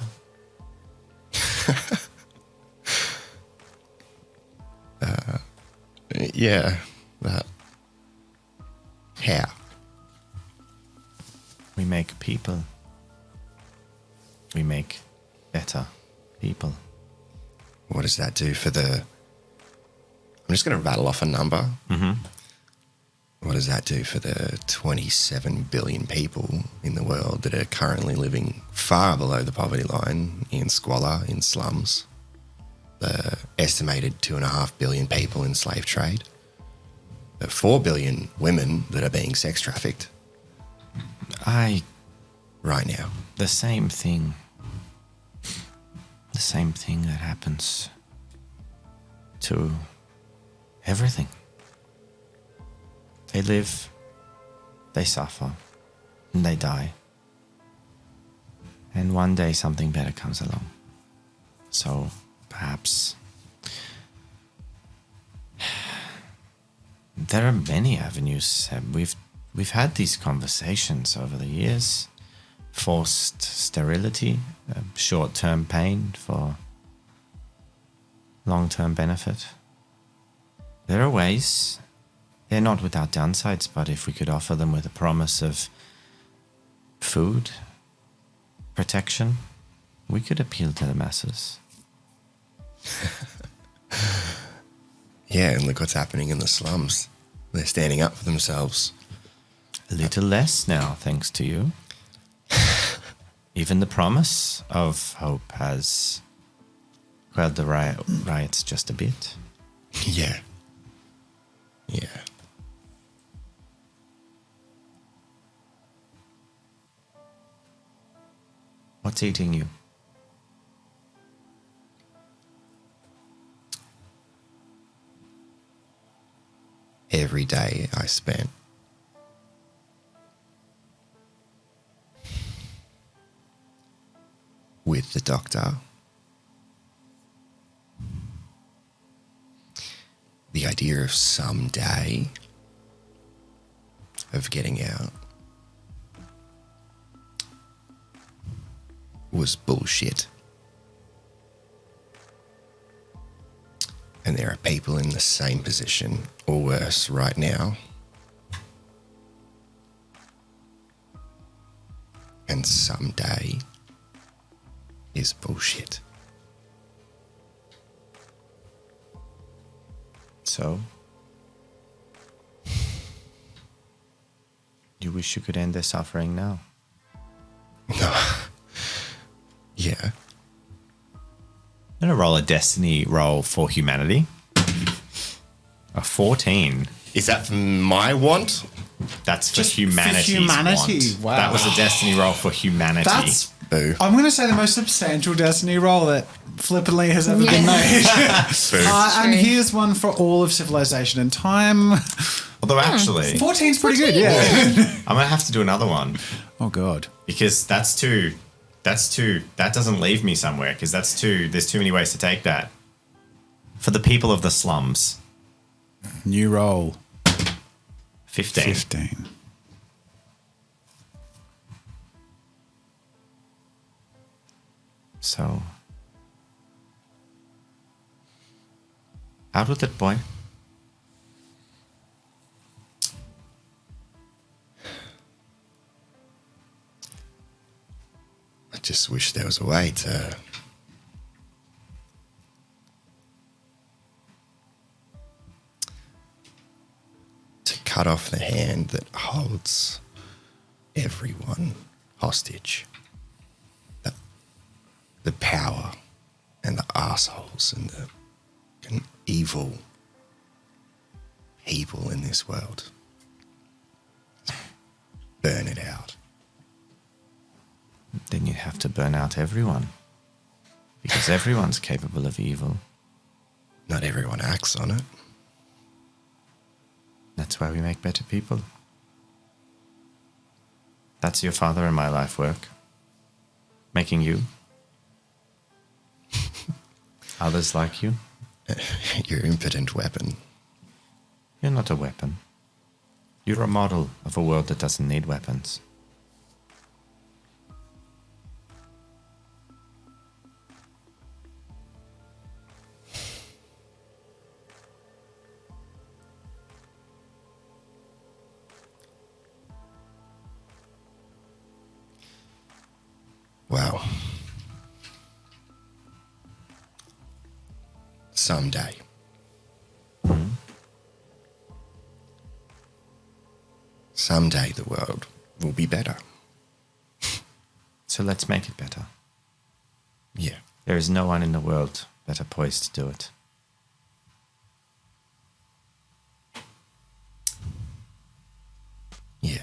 Speaker 1: Yeah, that. How?
Speaker 2: We make people. We make better people.
Speaker 1: What does that do for the... I'm just going to rattle off a number.
Speaker 2: Mm-hmm.
Speaker 1: What does that do for the 27 billion people in the world that are currently living far below the poverty line, in squalor, in slums? The estimated 2.5 billion people in slave trade? The 4 billion women that are being sex trafficked right now?
Speaker 2: The same thing. The same thing that happens to everything. They live, they suffer, and they die. And one day something better comes along. So perhaps there are many avenues. We've had these conversations over the years. Forced sterility, short-term pain for long-term benefit. There are ways. They're not without downsides, but if we could offer them with a promise of food, protection, we could appeal to the masses.
Speaker 1: Yeah, and look what's happening in the slums. They're standing up for themselves.
Speaker 2: A little less now, thanks to you. Even the promise of hope has quelled the riots just a bit.
Speaker 1: Yeah. Yeah.
Speaker 2: What's eating you?
Speaker 1: Every day I spent with the doctor. The idea of someday of getting out was bullshit. And there are people in the same position or worse right now. And someday is bullshit.
Speaker 2: So? You wish you could end their suffering now?
Speaker 1: Yeah.
Speaker 2: I'm gonna roll a destiny roll for humanity. A 14.
Speaker 1: Is that for my want?
Speaker 2: That's for
Speaker 3: Just for
Speaker 2: humanity's
Speaker 3: humanity.
Speaker 2: want.
Speaker 3: Wow.
Speaker 2: That was a destiny roll for humanity.
Speaker 3: That's,
Speaker 1: Boo.
Speaker 3: I'm going to say, the most substantial Destiny roll that flippantly has ever been made. And here's one for all of civilization and time.
Speaker 2: Although actually,
Speaker 3: 14's pretty good, yeah.
Speaker 2: I'm gonna have to do another one
Speaker 3: Oh, God.
Speaker 2: because that's two. That doesn't leave me somewhere because that's two. There's too many ways to take that. For the people of the slums,
Speaker 3: New roll.
Speaker 2: 15.
Speaker 3: 15.
Speaker 2: So, out with it, boy.
Speaker 1: I just wish there was a way to cut off the hand that holds everyone hostage. The power and the assholes and the evil people in this world. Burn it out.
Speaker 2: Then you have to burn out everyone. Because everyone's capable of evil.
Speaker 1: Not everyone acts on it.
Speaker 2: That's why we make better people. That's your father and my life work. Making you. Others like you.
Speaker 1: Your impotent weapon.
Speaker 2: You're not a weapon. You're a model of a world that doesn't need weapons.
Speaker 1: Wow. Someday. Someday the world will be better.
Speaker 2: So let's make it better.
Speaker 1: Yeah.
Speaker 2: There is no one in the world better poised to do it.
Speaker 1: Yeah.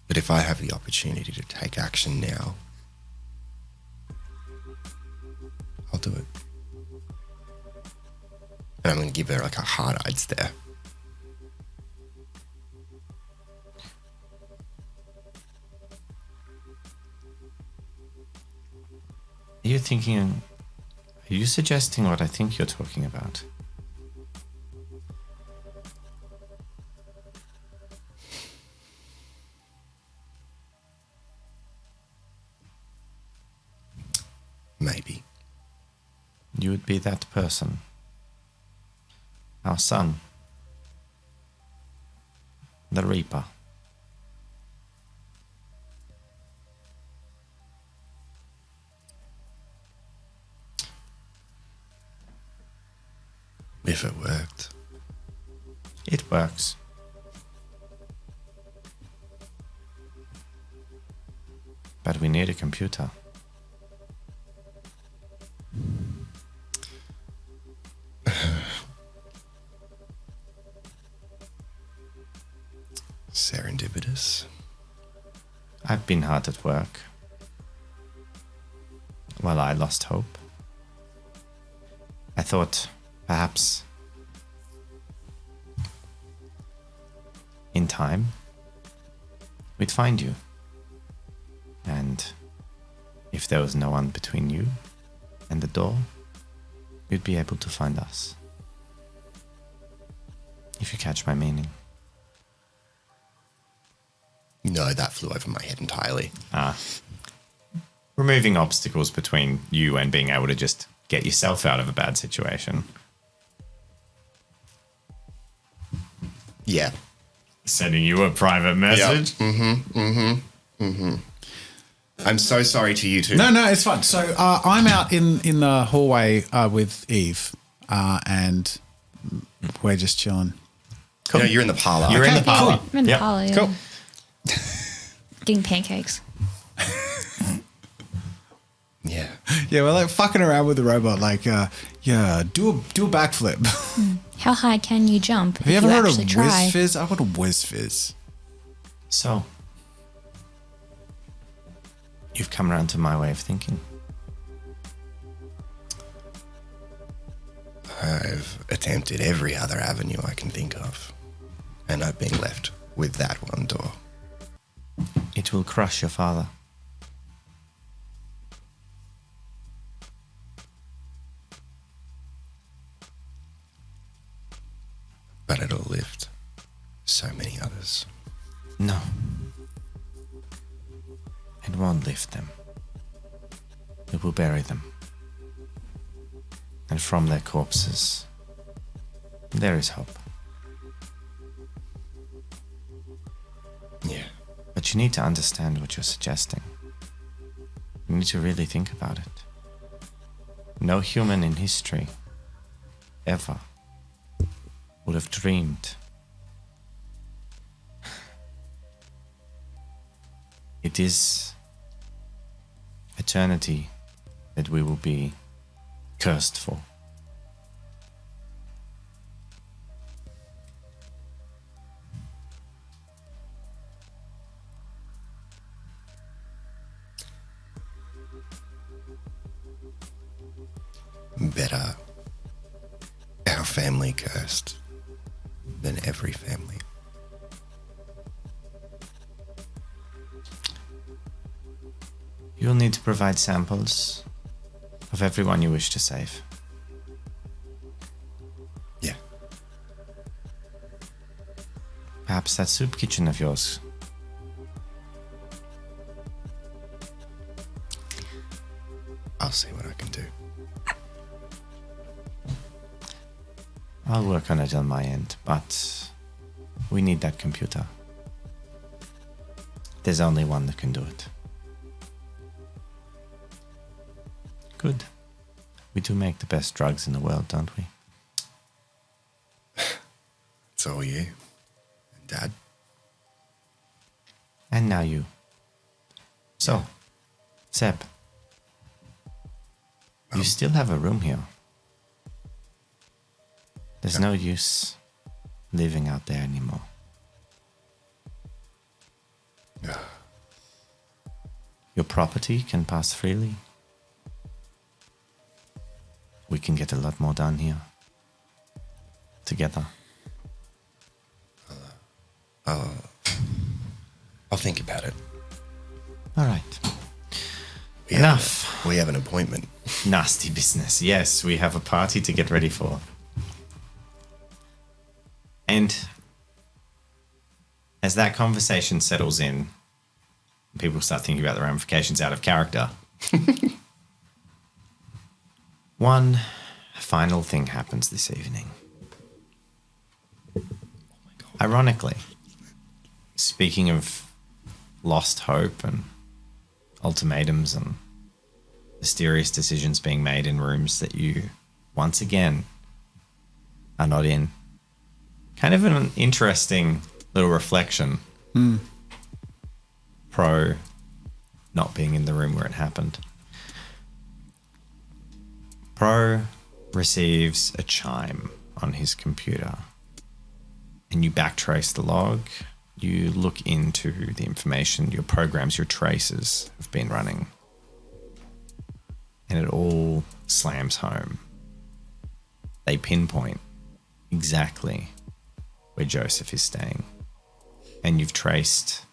Speaker 1: But if I have the opportunity to take action now, I'll do it. And I'm going to give her like a hard-eyed stare.
Speaker 2: Are you suggesting what I think you're talking about?
Speaker 1: Maybe.
Speaker 2: You would be that person. Our son. The Reaper.
Speaker 1: If it worked.
Speaker 2: It works. But we need a computer.
Speaker 1: Serendipitous.
Speaker 2: I've been hard at work. Well, I lost hope. I thought perhaps in time we'd find you. And if there was no one between you and the door, you'd be able to find us. If you catch my meaning.
Speaker 1: No, that flew over my head entirely.
Speaker 2: Removing obstacles between you and being able to just get yourself out of a bad situation.
Speaker 1: Yeah.
Speaker 2: Sending you a private message.
Speaker 1: I'm so sorry to you two.
Speaker 3: No, it's fine. So I'm out in the hallway with Eve, and we're just chilling.
Speaker 1: Cool. No, you're in the parlor.
Speaker 2: You're in the parlor.
Speaker 4: I'm in the parlor, yeah.
Speaker 3: Cool.
Speaker 4: Getting pancakes.
Speaker 1: Yeah.
Speaker 3: Yeah, we're like fucking around with the robot, like, do a backflip.
Speaker 4: How high can you jump?
Speaker 3: Have you
Speaker 4: if
Speaker 3: ever heard of
Speaker 4: actually
Speaker 3: whiz
Speaker 4: try?
Speaker 3: fizz? I want a whiz fizz.
Speaker 2: So, you've come around to my way of thinking.
Speaker 1: I've attempted every other avenue I can think of, and I've been left with that one door.
Speaker 2: It will crush your father.
Speaker 1: But it'll lift so many others.
Speaker 2: No. It won't lift them. It will bury them. And from their corpses, there is hope.
Speaker 1: Yeah.
Speaker 2: But you need to understand what you're suggesting. You need to really think about it. No human in history ever would have dreamed it is eternity that we will be cursed for.
Speaker 1: Better our family cursed than every family.
Speaker 2: You'll need to provide samples of everyone you wish to save.
Speaker 1: Yeah.
Speaker 2: Perhaps that soup kitchen of yours.
Speaker 1: I'll see what I can do.
Speaker 2: I'll work on it on my end, but we need that computer. There's only one that can do it. Good. We do make the best drugs in the world, don't we?
Speaker 1: It's all you. And Dad.
Speaker 2: And now you. So, Seb, you still have a room here. There's no use living out there anymore. Your property can pass freely. We can get a lot more done here. Together.
Speaker 1: I'll think about it.
Speaker 2: All right.
Speaker 1: We
Speaker 2: Enough.
Speaker 1: We have an appointment.
Speaker 2: Nasty business. Yes, we have a party to get ready for. And as that conversation settles in, people start thinking about the ramifications out of character. One final thing happens this evening. Ironically, speaking of lost hope and ultimatums and mysterious decisions being made in rooms that you once again are not in. Kind of an interesting little reflection. Pro not being in the room where it happened. Pro receives a chime on his computer, and you backtrace the log. You look into the information, your programs, your traces have been running, and it all slams home. They pinpoint exactly where Joseph is staying, and you've traced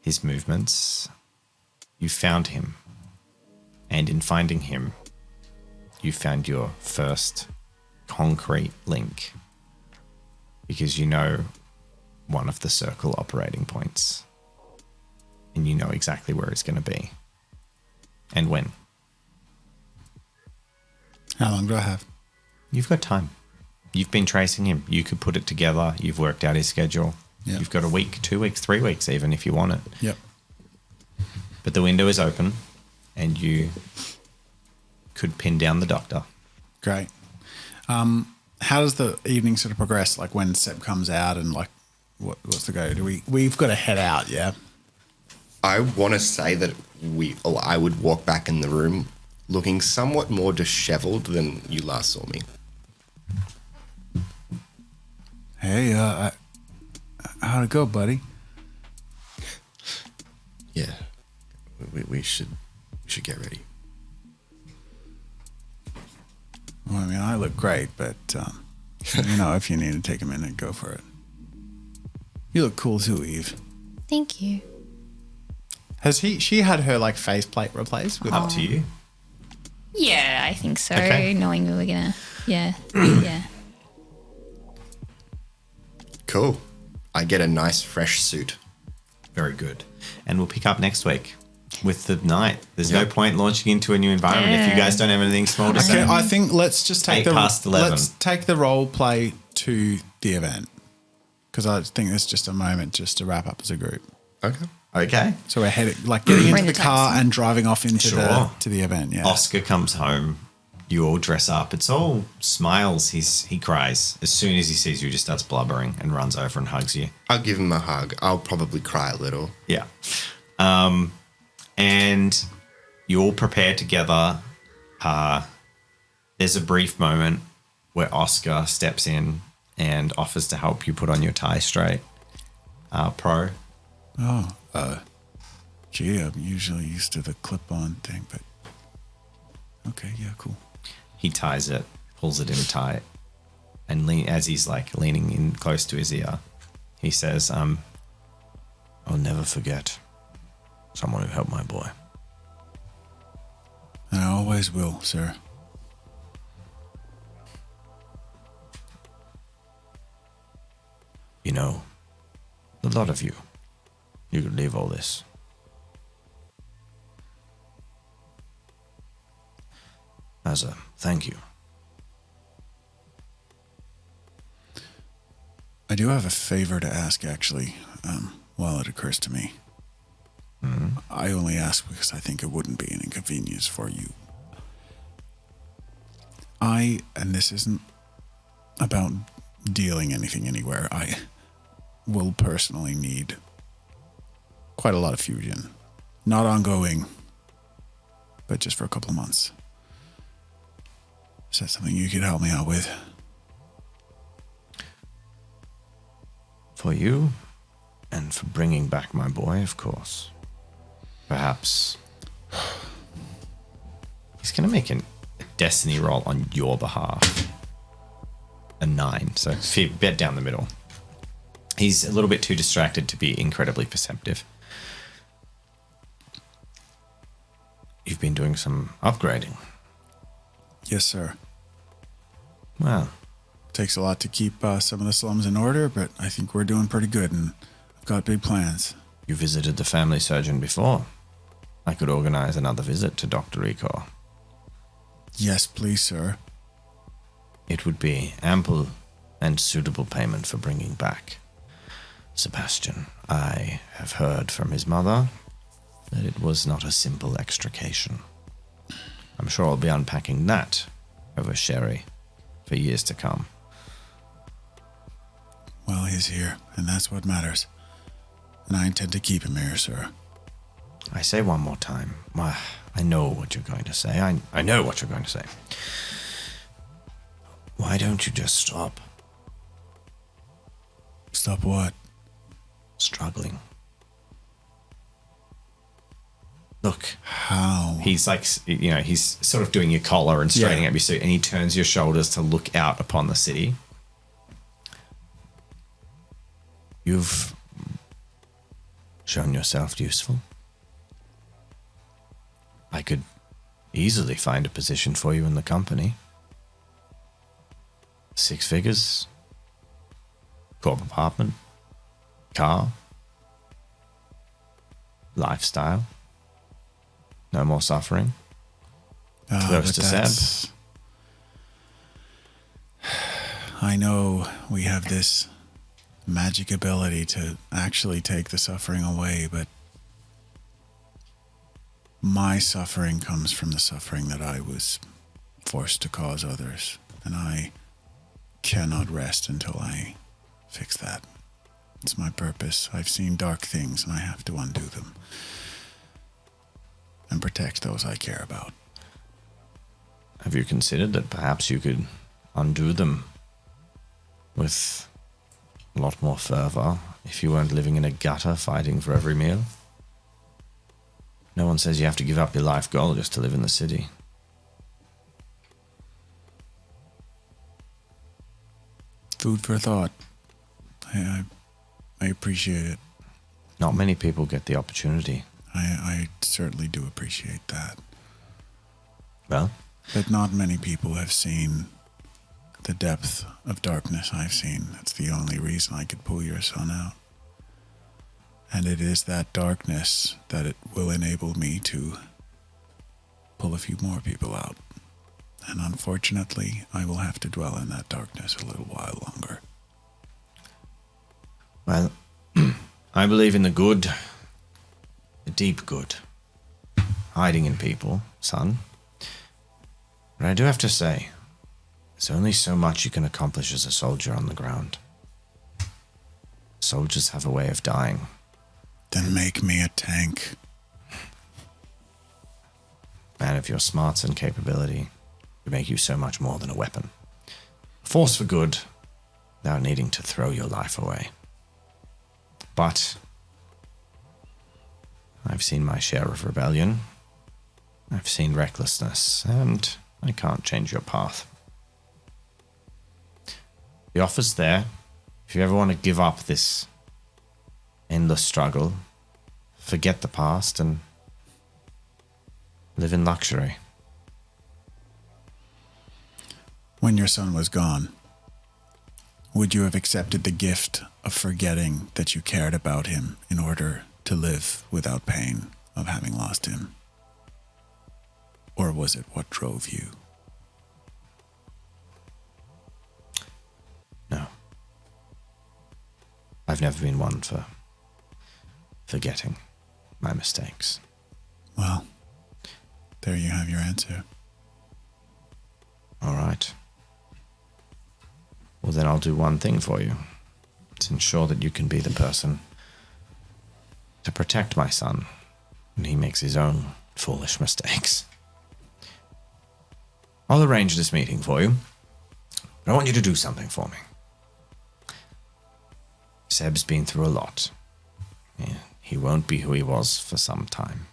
Speaker 2: his movements. You found him, and in finding him, you found your first concrete link, because you know one of the circle operating points, and you know exactly where it's going to be and when.
Speaker 3: How long do I have?
Speaker 2: You've got time. You've been tracing him. You could put it together. You've worked out his schedule.
Speaker 3: Yep.
Speaker 2: You've got a week, 2 weeks, 3 weeks even if you want it.
Speaker 3: Yep.
Speaker 2: But the window is open, and you could pin down the doctor.
Speaker 3: Great. How does the evening sort of progress? Like when Seb comes out and like, what's the go? We've got to head out, yeah?
Speaker 1: I want to say that I would walk back in the room looking somewhat more disheveled than you last saw me.
Speaker 3: Hey, how'd it go, buddy?
Speaker 1: Yeah, we should get ready.
Speaker 3: Well, I mean, I look great, but, if you need to take a minute, go for it. You look cool too, Eve.
Speaker 4: Thank you.
Speaker 3: She had her, like, faceplate replaced? With
Speaker 2: Up to you.
Speaker 4: Yeah, I think so.
Speaker 2: Okay.
Speaker 4: Knowing we were gonna, yeah.
Speaker 1: Cool. I get a nice fresh suit.
Speaker 2: Very good. And we'll pick up next week with the night. There's no point launching into a new environment if you guys don't have anything small to say.
Speaker 3: Okay, I think let's just take
Speaker 2: 11.
Speaker 3: Let's take the role play to the event, because I think it's just a moment just to wrap up as a group.
Speaker 1: Okay.
Speaker 2: Okay.
Speaker 3: So we're heading, like, getting
Speaker 4: We're
Speaker 3: into
Speaker 4: in
Speaker 3: the
Speaker 4: the
Speaker 3: car
Speaker 4: taxi.
Speaker 3: and driving off into
Speaker 2: Sure.
Speaker 3: the event. Yeah.
Speaker 2: Oscar comes home. You all dress up. It's all smiles. He cries. As soon as he sees you, he just starts blubbering and runs over and hugs you.
Speaker 1: I'll give him a hug. I'll probably cry a little.
Speaker 2: Yeah. And you all prepare together. There's a brief moment where Oscar steps in and offers to help you put on your tie straight. Pro.
Speaker 3: Gee, I'm usually used to the clip-on thing, but okay, yeah, cool.
Speaker 2: He ties it, pulls it in tight, and as he's like leaning in close to his ear, he says, I'll never forget someone who helped my boy.
Speaker 3: And I always will, sir.
Speaker 6: You know, a lot of you could leave all this. As a thank you.
Speaker 3: I do have a favor to ask, actually, while it occurs to me. I only ask because I think it wouldn't be an inconvenience for you. And this isn't about dealing anything anywhere, I will personally need quite a lot of fusion. Not ongoing, but just for a couple of months. Is that something you could help me out with?
Speaker 6: For you, and for bringing back my boy, of course. Perhaps.
Speaker 2: He's going to make a destiny roll on your behalf. A 9. So bet down the middle. He's a little bit too distracted to be incredibly perceptive.
Speaker 6: You've been doing some upgrading.
Speaker 3: Yes, sir.
Speaker 6: Well,
Speaker 3: Takes a lot to keep some of the slums in order, but I think we're doing pretty good, and I've got big plans.
Speaker 6: you visited the family surgeon before. I could organize another visit to Dr. Rico.
Speaker 3: Yes, please, sir.
Speaker 6: It would be ample and suitable payment for bringing back Sebastian. I have heard from his mother that it was not a simple extrication. I'm sure I'll be unpacking that over sherry
Speaker 2: for years to come.
Speaker 3: Well, he's here, and that's what matters. And I intend to keep him here, sir.
Speaker 2: I say one more time. I know what you're going to say. I know what you're going to say. Why don't you just stop
Speaker 3: Stop what?
Speaker 2: struggling? Look,
Speaker 3: How?
Speaker 2: he's like, he's sort of doing your collar and straightening up your suit, and he turns your shoulders to look out upon the city. You've shown yourself useful. I could easily find a position for you in the company. 6 figures, corp apartment, car, lifestyle, no more suffering. Close to Seb.
Speaker 3: I know we have this magic ability to actually take the suffering away, but my suffering comes from the suffering that I was forced to cause others, and I cannot rest until I fix that. It's my purpose. I've seen dark things, and I have to undo them and protect those I care about.
Speaker 2: Have you considered that perhaps you could undo them with a lot more fervor if you weren't living in a gutter fighting for every meal? No one says you have to give up your life goal just to live in the city.
Speaker 3: Food for thought. I appreciate it.
Speaker 2: Not many people get the opportunity.
Speaker 3: I certainly do appreciate that.
Speaker 2: Well,
Speaker 3: But not many people have seen the depth of darkness I've seen. That's the only reason I could pull your son out. And it is that darkness that it will enable me to pull a few more people out. And unfortunately, I will have to dwell in that darkness a little while longer.
Speaker 2: well, I believe in the good, the deep good, hiding in people, son. But I do have to say, there's only so much you can accomplish as a soldier on the ground. Soldiers have a way of dying.
Speaker 3: Then make me a tank.
Speaker 2: Man of your smarts and capability would make you so much more than a weapon. Force for good, without needing to throw your life away. But I've seen my share of rebellion. I've seen recklessness, and I can't change your path. The offer's there. If you ever want to give up this endless struggle, forget the past and live in luxury.
Speaker 3: When your son was gone, would you have accepted the gift of forgetting that you cared about him in order to live without pain of having lost him? Or was it what drove you?
Speaker 2: No. I've never been one for forgetting my mistakes.
Speaker 3: Well, there you have your answer.
Speaker 2: All right. Well, then I'll do one thing for you. To ensure that you can be the person to protect my son when he makes his own foolish mistakes. I'll arrange this meeting for you, but I want you to do something for me. Seb's been through a lot. Yeah, he won't be who he was for some time.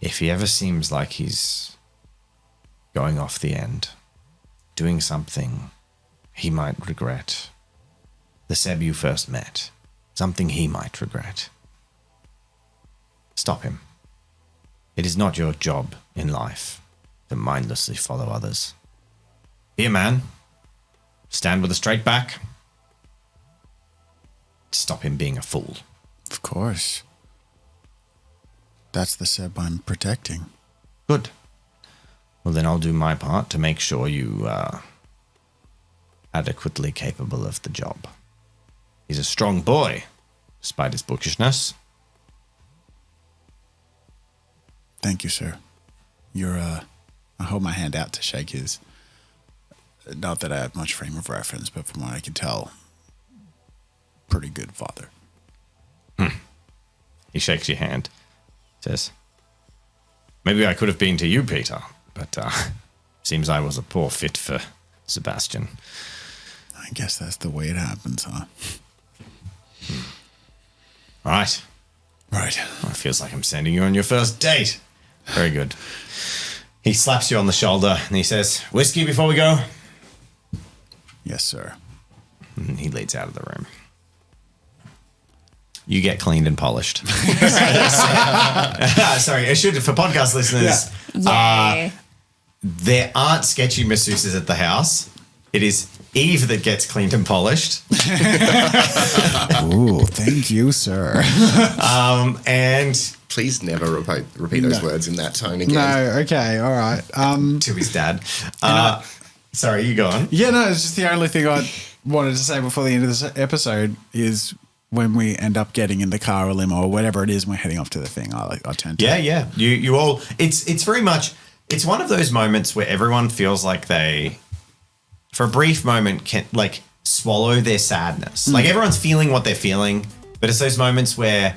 Speaker 2: If he ever seems like he's going off the end, doing something he might regret, the Seb you first met, something he might regret, stop him. It is not your job in life to mindlessly follow others. Be a man. Stand with a straight back. Stop him being a fool.
Speaker 3: Of course. That's the Seb I'm protecting.
Speaker 2: Good. Well, then I'll do my part to make sure you are adequately capable of the job. He's a strong boy, despite his bookishness.
Speaker 3: Thank you, sir. I hold my hand out to shake his. not that I have much frame of reference, but from what I can tell, pretty good father.
Speaker 2: He shakes your hand. Says, maybe I could have been to you, Peter, but seems I was a poor fit for Sebastian.
Speaker 3: I guess that's the way it happens, huh?
Speaker 2: All right.
Speaker 3: Right.
Speaker 2: Well, it feels like I'm sending you on your first date. Very good. He slaps you on the shoulder and he says, whiskey before we go?
Speaker 3: Yes, sir.
Speaker 2: And he leads out of the room. You get cleaned and polished. Sorry, I should, for podcast listeners,
Speaker 4: Yay.
Speaker 2: there aren't sketchy masseuses at the house. It is Eve that gets cleaned and polished.
Speaker 3: Ooh, thank you, sir.
Speaker 2: And
Speaker 1: Please never repeat those words in that tone again.
Speaker 3: No, okay, all right.
Speaker 2: to his dad. Sorry, you go on.
Speaker 3: Yeah, no, it's just the only thing I wanted to say before the end of this episode is when we end up getting in the car or limo or whatever it is, and we're heading off to the thing. I tend to.
Speaker 2: Yeah. You all. It's very much. It's one of those moments where everyone feels like they, for a brief moment, can like swallow their sadness. Like everyone's feeling what they're feeling, but it's those moments where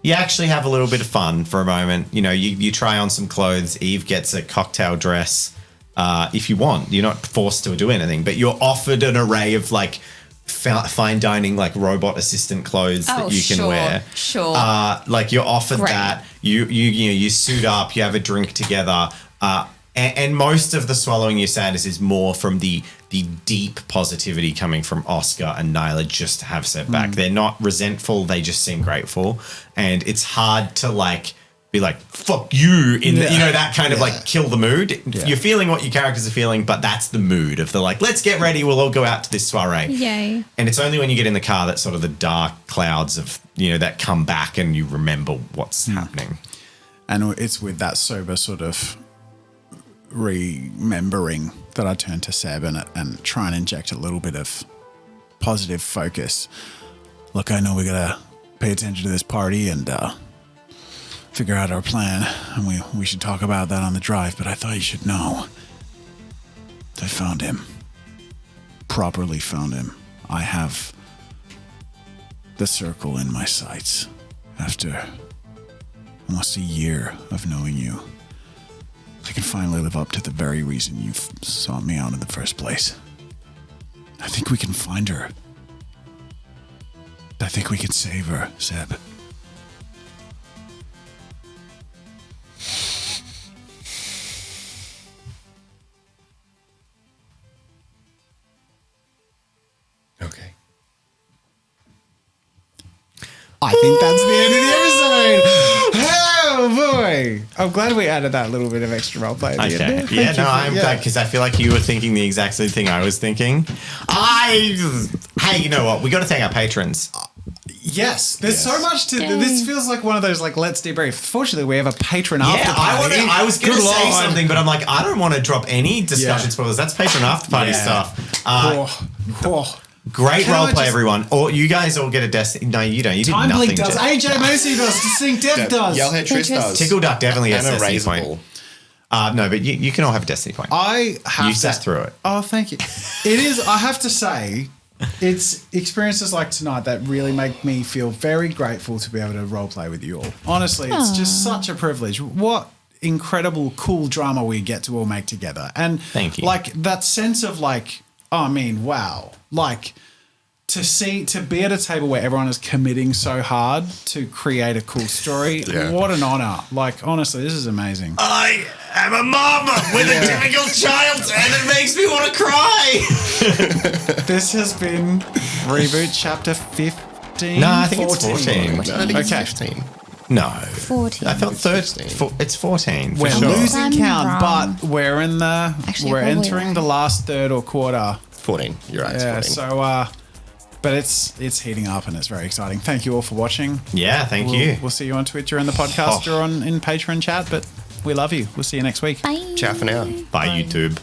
Speaker 2: you actually have a little bit of fun for a moment. You know, you try on some clothes. Eve gets a cocktail dress. If you want, you're not forced to do anything, but you're offered an array of like fine dining, like robot assistant clothes that you can wear.
Speaker 4: Sure.
Speaker 2: Like you're offered
Speaker 4: Great.
Speaker 2: that. You suit up. You have a drink together. And most of the swallowing your sadness is more from the deep positivity coming from Oscar and Nyla just to have set back. They're not resentful. They just seem grateful. And it's hard to like be like, fuck you, in the, you know, that kind of like kill the mood. You're feeling what your characters are feeling, but that's the mood of the like, let's get ready. We'll all go out to this soiree.
Speaker 4: Yay.
Speaker 2: And it's only when you get in the car that sort of the dark clouds of, you know, that come back and you remember what's happening.
Speaker 3: And it's with that sober sort of remembering that I turn to Seb and try and inject a little bit of positive focus. Look, I know we gotta pay attention to this party and figure out our plan, and we should talk about that on the drive, but I thought you should know I found him. Properly found him. I have the circle in my sights after almost a year of knowing you. I can finally live up to the very reason you sought me out in the first place. I think we can find her. I think we can save her, Seb.
Speaker 1: Okay.
Speaker 3: I think that's the end of the episode. Oh boy! I'm glad we added that little bit of extra roleplay at the end.
Speaker 2: Yeah, no, I'm glad because I feel like you were thinking the exact same thing I was thinking. Hey, you know what? We got to thank our patrons.
Speaker 3: Yes, there's so much to this. Feels like one of those like let's debrief. Fortunately, we have a patron after party.
Speaker 2: I was going to say something, but I'm like, I don't want to drop any discussion spoilers. That's patron after party stuff. Great roleplay, everyone. Or you guys all get a Destiny. No, you don't. You did
Speaker 3: Time
Speaker 2: nothing.
Speaker 3: Blink does. AJ Macy does. Distinct Death does.
Speaker 1: Yellhead Trish does.
Speaker 2: Tickle Duck definitely has
Speaker 1: And a
Speaker 2: Destiny
Speaker 1: razor
Speaker 2: point.
Speaker 1: ball.
Speaker 2: No, but you can all have a Destiny point.
Speaker 3: I have
Speaker 2: You sat through it.
Speaker 3: Oh, thank you. It is. I have to say, it's experiences like tonight that really make me feel very grateful to be able to roleplay with you all. Honestly, it's just such a privilege. What incredible, cool drama we get to all make together, and
Speaker 2: Thank you.
Speaker 3: Like that sense of like, I mean, wow, like. To be at a table where everyone is committing so hard to create a cool story, what an honor. Like, honestly, this is amazing.
Speaker 2: I am a mom with a difficult child and it makes me want to cry.
Speaker 3: This has been Reboot Chapter 15.
Speaker 2: No, I think it's 14.
Speaker 1: I think it's 15.
Speaker 2: No.
Speaker 4: 14.
Speaker 2: I felt 13. It's 14.
Speaker 3: We're
Speaker 2: for sure.
Speaker 3: losing
Speaker 4: I'm
Speaker 3: count,
Speaker 4: wrong.
Speaker 3: but we're in the
Speaker 4: Actually,
Speaker 3: we're
Speaker 4: you're probably
Speaker 3: entering
Speaker 4: right.
Speaker 3: the last third or quarter.
Speaker 1: 14. You're right.
Speaker 3: Yeah,
Speaker 1: It's 14.
Speaker 3: so but it's heating up and it's very exciting. Thank you all for watching.
Speaker 2: Yeah, thank you.
Speaker 3: We'll see you on Twitch or in the podcast or in Patreon chat, but we love you. We'll see you next week.
Speaker 4: Bye.
Speaker 1: Ciao for now.
Speaker 2: Bye, YouTube.